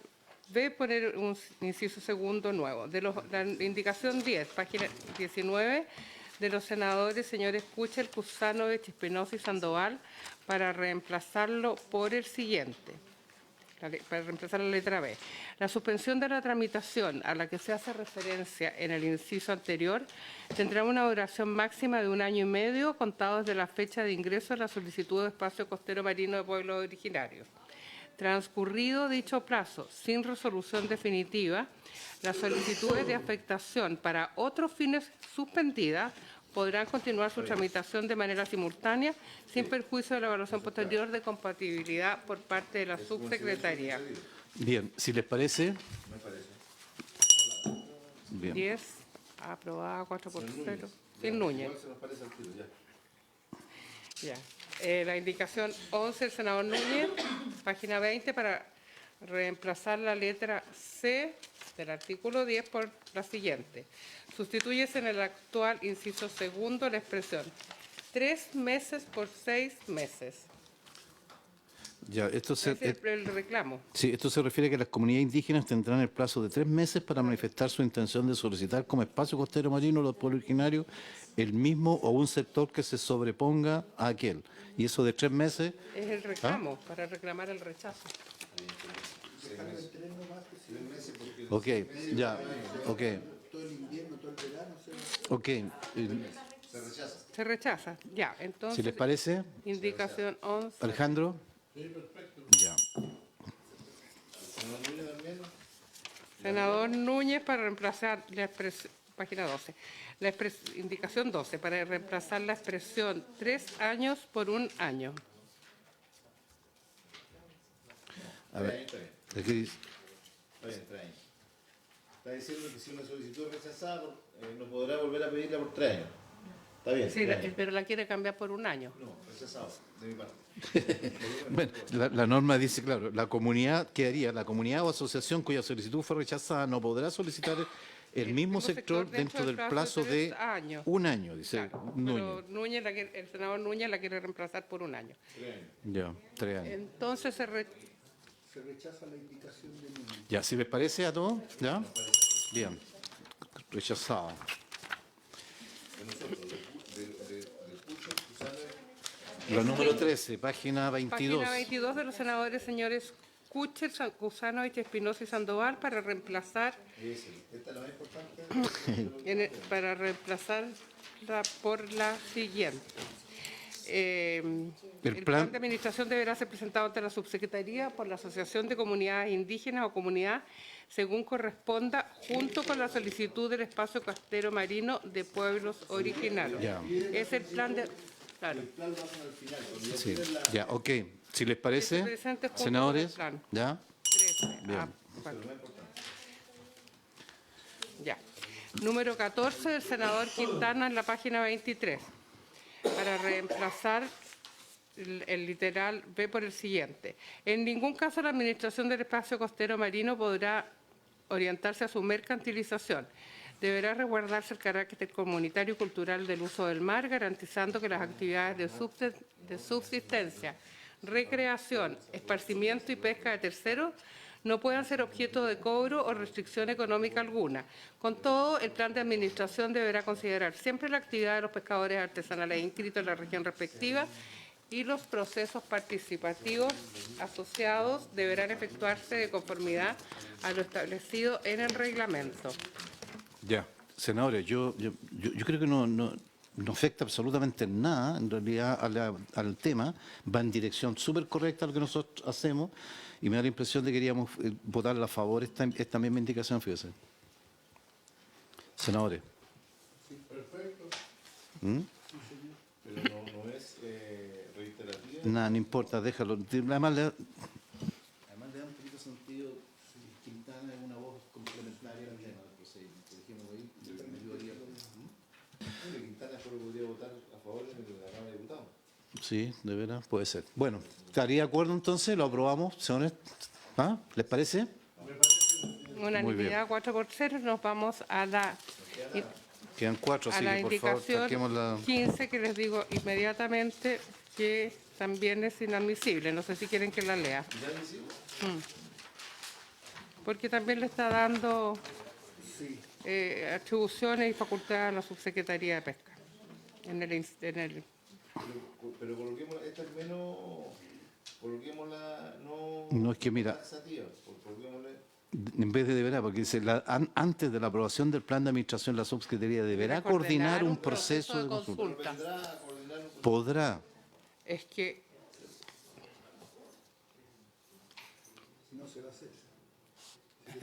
B, poner un inciso segundo nuevo. La indicación 10, página 19, de los senadores señores Kuchel, Kusanovich, Espinosa y Sandoval, para reemplazarlo por el siguiente. Para reemplazar la letra B. La suspensión de la tramitación a la que se hace referencia en el inciso anterior tendrá una duración máxima de 1 año y medio contado desde la fecha de ingreso de la solicitud de espacio costero marino de pueblos originarios. Transcurrido dicho plazo sin resolución definitiva, las solicitudes de afectación para otros fines suspendidas podrán continuar su tramitación de manera simultánea sin perjuicio de la evaluación posterior de compatibilidad por parte de la subsecretaría. Bien, si les parece. Bien. 10, aprobada 4 por 0. Sin Núñez. Ya. La indicación 11, el senador Núñez, página 20, para reemplazar la letra C del artículo 10 por la siguiente. Sustituyese en el actual inciso segundo la expresión 3 meses por 6 meses. Ya, esto Es el reclamo. sí, esto se refiere a que las comunidades indígenas tendrán el plazo de 3 meses para manifestar su intención de solicitar como espacio costero marino los pueblos originarios el mismo o un sector que se sobreponga a aquel. Y eso de 3 meses. Es el reclamo, para reclamar el rechazo. Ok, ya, ok. Ok, Se rechaza. Ya, entonces. si les parece, Indicación 11. Alejandro. Ya. Senador Núñez para reemplazar la expresión, página 12, indicación 12, para reemplazar la expresión 3 años por 1 año. A ver, aquí dice. Está diciendo que si una solicitud es rechazada, no podrá volver a pedirla por 3 años. Está bien. Sí, pero la quiere cambiar por un año. No, rechazado, de mi parte. Bueno, la norma dice, claro, la comunidad, ¿qué haría? La comunidad o asociación cuya solicitud fue rechazada no podrá solicitar el mismo sector dentro del plazo de 3 años. un año, dice Claro, Núñez. pero el senador Núñez la quiere reemplazar por un año. Ya, 3 años. Entonces Se rechaza la indicación de Núñez. Ya, si les parece a todos, ¿ya? Bien. Rechazado. La número 13, página 22. Página 22 de los senadores señores Kuchel, Kusanovich, Espinosa y Sandoval para reemplazar para reemplazarla por la siguiente. El plan de administración deberá ser presentado ante la subsecretaría por la Asociación de Comunidades Indígenas o comunidad según corresponda, junto con la solicitud del espacio costero marino de pueblos originarios. Ya. Es el plan de... Claro. Sí, ya, ok. Si les parece, Que se presente junto senadores, con el plan. ¿ya? 13. Bien. Bueno. Ya. Número 14 del senador Quintana en la página 23. Para reemplazar el literal B por el siguiente. En ningún caso la administración del espacio costero marino podrá orientarse a su mercantilización. Deberá resguardarse el carácter comunitario y cultural del uso del mar, garantizando que las actividades de subsistencia, recreación, esparcimiento y pesca de terceros no puedan ser objeto de cobro o restricción económica alguna. Con todo, el plan de administración deberá considerar siempre la actividad de los pescadores artesanales inscritos en la región respectiva y los procesos participativos asociados deberán efectuarse de conformidad a lo establecido en el reglamento. Ya. Senadores, yo creo que no afecta absolutamente en nada, en realidad, al tema. Va en dirección súper correcta a lo que nosotros hacemos y me da la impresión de que queríamos votar a favor esta misma indicación, fíjese. Senadores. Sí, perfecto. ¿Mm? Pero no es reiterativa. Nada, no importa, déjalo. Además le da un poquito de sentido si Quintana es una voz complementaria al tema del procedimiento. Dejémoslo ahí, me ayudaría. Quintana solo podría votar a favor de la Cámara de Diputados. Sí, de veras, puede ser. Bueno, ¿estaría de acuerdo entonces? ¿Lo aprobamos, señores? ¿Ah? ¿Les parece? Unanimidad 4-0, nos vamos a la... Quedan 4, a así la que por favor, indicación saquemos la... 15, que les digo inmediatamente que también es inadmisible. No sé si quieren que la lea. Porque también le está dando atribuciones y facultades a la Subsecretaría de Pesca. Pero coloquémosla, esta es menos, coloquémosla No, es que mira, taxativa, coloquémosla. en vez de deberá, porque dice, antes de la aprobación del plan de administración, la subsecretaría deberá coordinar un proceso de consulta. Podrá. Es que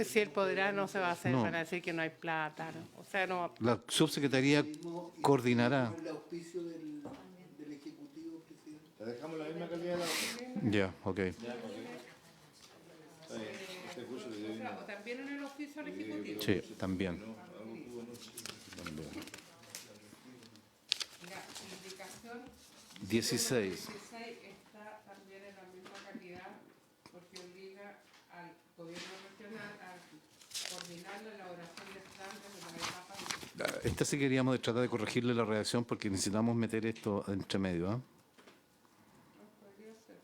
si él podrá, no se va a hacer, No. van a decir que no hay plata. ¿No? O sea, no. La subsecretaría coordinará. El auspicio del Ejecutivo, presidente. La dejamos la misma calidad de la otra. Ya, ok. O también en el oficio del Ejecutivo. Sí, también. La indicación 16. 16 está también en la misma calidad porque obliga al gobierno regional a coordinar la elaboración de planes de las etapas. Esta sí queríamos tratar de corregirle la redacción porque necesitamos meter esto entre medio. ¿Eh? Podría ser.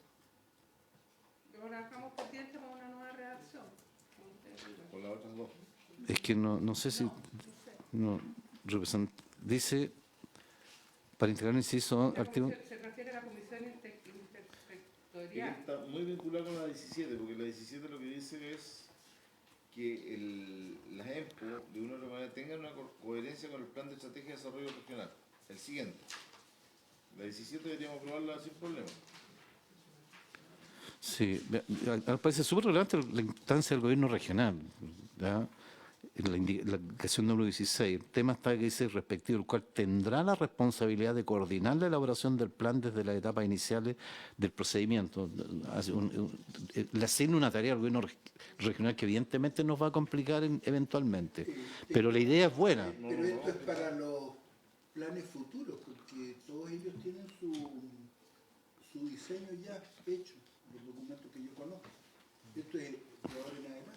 Luego la dejamos pendiente para una nueva redacción. Con las otras dos. Es que no sé si... No, dice, para integrar el inciso... artículo, Se refiere a la comisión intersectorial. Está muy vinculado con la 17, porque la 17 lo que dice es que las EMPO de una u otra manera tengan una coherencia con el plan de estrategia de desarrollo regional. El siguiente. La 17 deberíamos aprobarla sin problema. sí, me parece súper relevante la instancia del gobierno regional. ¿Ya? La indicación número 16, el tema está que dice respectivo, el cual tendrá la responsabilidad de coordinar la elaboración del plan desde las etapas iniciales del procedimiento. Le asigna una tarea al gobierno regional que evidentemente nos va a complicar eventualmente, pero la idea es buena. Pero esto es para los planes futuros, porque todos ellos tienen su diseño ya hecho, los documentos que yo conozco. Esto es de ahora en adelante.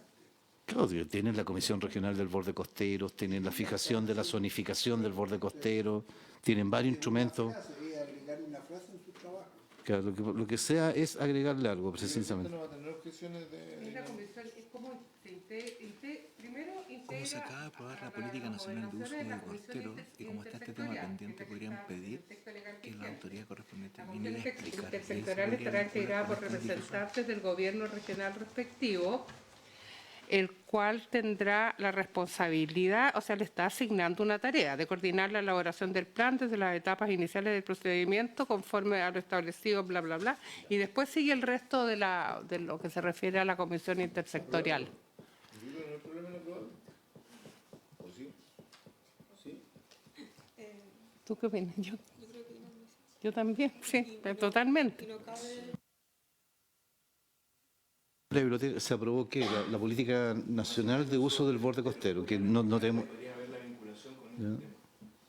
Claro, tienen la Comisión Regional del Borde Costero, tienen la fijación de la zonificación del borde costero, tienen varios instrumentos. Es agregar una frase en su trabajo. Claro, lo que sea es agregarle algo, precisamente. No va a tener objeciones de... Es la comisión, es como primero integra... Como se acaba de aprobar la Política Nacional de Uso del Costero y como está este tema pendiente, podrían pedir que la autoridad correspondiente viniera a explicar. La intersectorial estará integrada por representantes del gobierno regional respectivo, el cual tendrá la responsabilidad, o sea, le está asignando una tarea de coordinar la elaboración del plan desde las etapas iniciales del procedimiento conforme a lo establecido, bla, bla, bla, y después sigue el resto de lo que se refiere a la comisión intersectorial. ¿No hay problema en aprobar? ¿O sí? ¿Sí? ¿Tú qué opinas? Yo también, sí, totalmente. Se aprobó que la política nacional de uso del borde costero, que no tenemos... O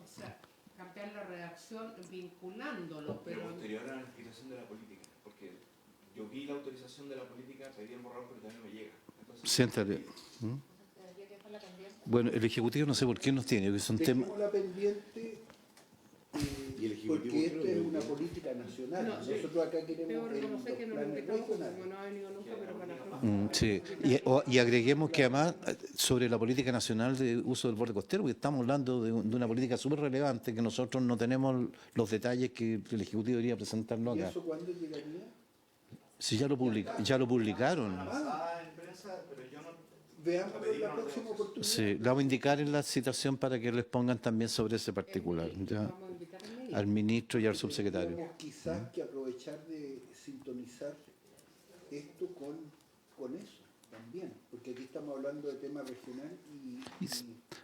sea, cambiar la redacción vinculándolo, pero... Posterior a la explicación de la política, porque yo vi la autorización de la política, pedí el borrador, pero todavía no me llega. Entonces, Siéntate. Bueno, el Ejecutivo no sé por qué nos tiene, que son temas... Dejémosla pendiente, porque esto es una política nacional. Nosotros acá queremos Debo reconocer que no lo invitamos, regionales. como no ha venido nunca, pero para la próxima. Sí, y agreguemos que además sobre la política nacional de uso del borde costero, porque estamos hablando de una política súper relevante que nosotros no tenemos los detalles que el Ejecutivo debería presentarnos ¿Y acá. eso cuándo llegaría? Si ya lo publicaron. Veámoslo en la próxima oportunidad. Sí, le vamos a indicar en la citación para que les pongan también sobre ese particular, ya, al ministro y al subsecretario. Tenemos quizás que aprovechar de sintonizar esto con eso también, porque aquí estamos hablando de tema regional y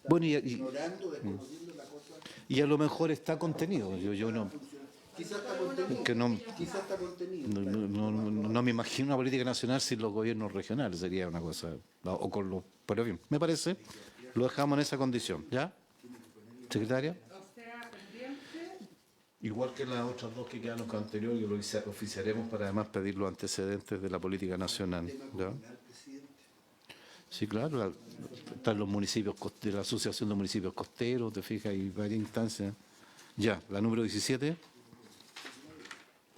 Bueno, ignorando, desconociendo la cosa. y a lo mejor está contenido. Yo no, Quizás está contenido. que no, Quizás está contenido. no me imagino una política nacional sin los gobiernos regionales, sería una cosa, o con los, pero bien, me parece, lo dejamos en esa condición, ¿ya? Secretaria. O sea, pendiente... Igual que las otras dos que quedan los anteriores, que lo oficiaremos para además pedir los antecedentes de la política nacional, ¿ya? Sí, claro, están los municipios, de la Asociación de Municipios Costeros, te fijas, hay varias instancias. Ya, la número 17.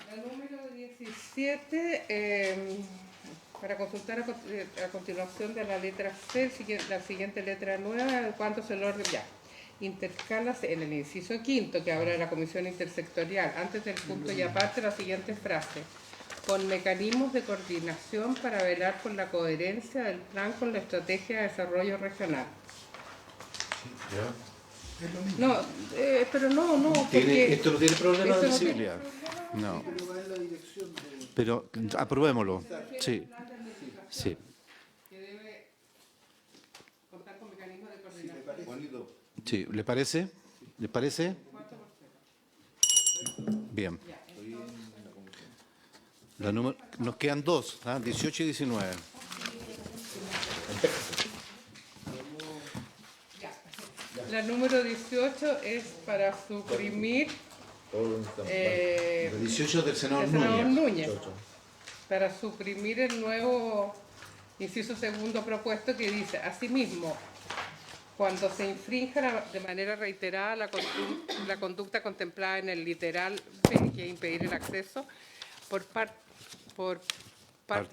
La número 17, para consultar a continuación de la letra C, la siguiente letra nueva, en cuanto se lo orden ya. Intercálase en el inciso quinto, que habla de la comisión intersectorial, antes del punto y aparte la siguiente frase. Con mecanismos de coordinación para velar por la coherencia del plan con la estrategia de desarrollo regional. No, pero no, porque... Esto no tiene problema de esto no tiene visibilidad. No. Pero va en la dirección de... Pero aprobémoslo. Sí. Sí. que debe contar con mecanismos de coordinación. Sí. ¿Le parece? ¿Le parece? Bien. Nos quedan dos, 18 y 19. La número 18 es para suprimir... 18 del senador Núñez. Para suprimir el nuevo inciso segundo propuesto que dice, asimismo, cuando se infrinja de manera reiterada la conducta contemplada en el literal B, que es impedir el acceso, por parte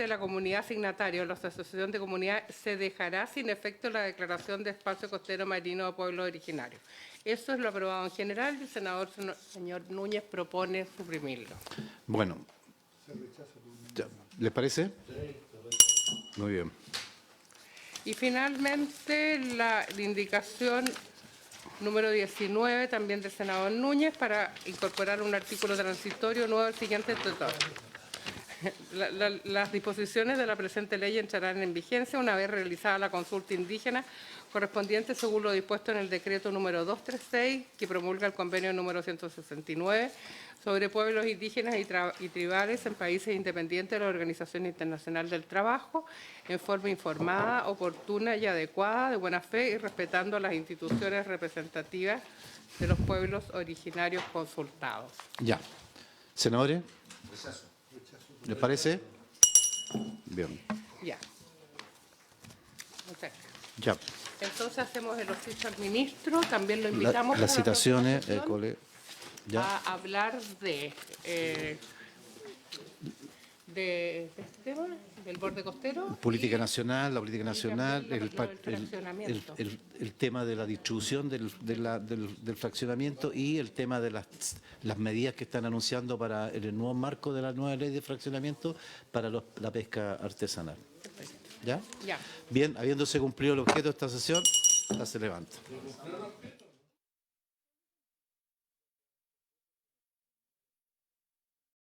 de la comunidad signataria o la asociación de comunidades, se dejará sin efecto la declaración de espacio costero marino o pueblo originario. Eso es lo aprobado en general y el senador señor Núñez propone suprimirlo. Bueno. ¿Les parece? Muy bien. Y finalmente la indicación número 19, también del senador Núñez, para incorporar un artículo transitorio nuevo al siguiente tratado. Las disposiciones de la presente ley entrarán en vigencia una vez realizada la consulta indígena correspondiente según lo dispuesto en el decreto número 236, que promulga el convenio número 169 sobre pueblos indígenas y tribales en países independientes de la Organización Internacional del Trabajo, en forma informada, oportuna y adecuada, de buena fe y respetando las instituciones representativas de los pueblos originarios consultados. Ya. Senadores. ¿Les parece? Bien. Ya. Muchas gracias. Ya. Entonces hacemos el oficio al ministro, también lo invitamos Las para citaciones, la próxima sesión ya. a hablar de este tema, del borde costero. Política nacional, la política nacional, también lo del fraccionamiento. el tema de la distribución del fraccionamiento y el tema de las medidas que están anunciando para el nuevo marco de la nueva ley de fraccionamiento para la pesca artesanal. ¿Ya? Ya. Bien, habiéndose cumplido el objeto de esta sesión, la se levanta.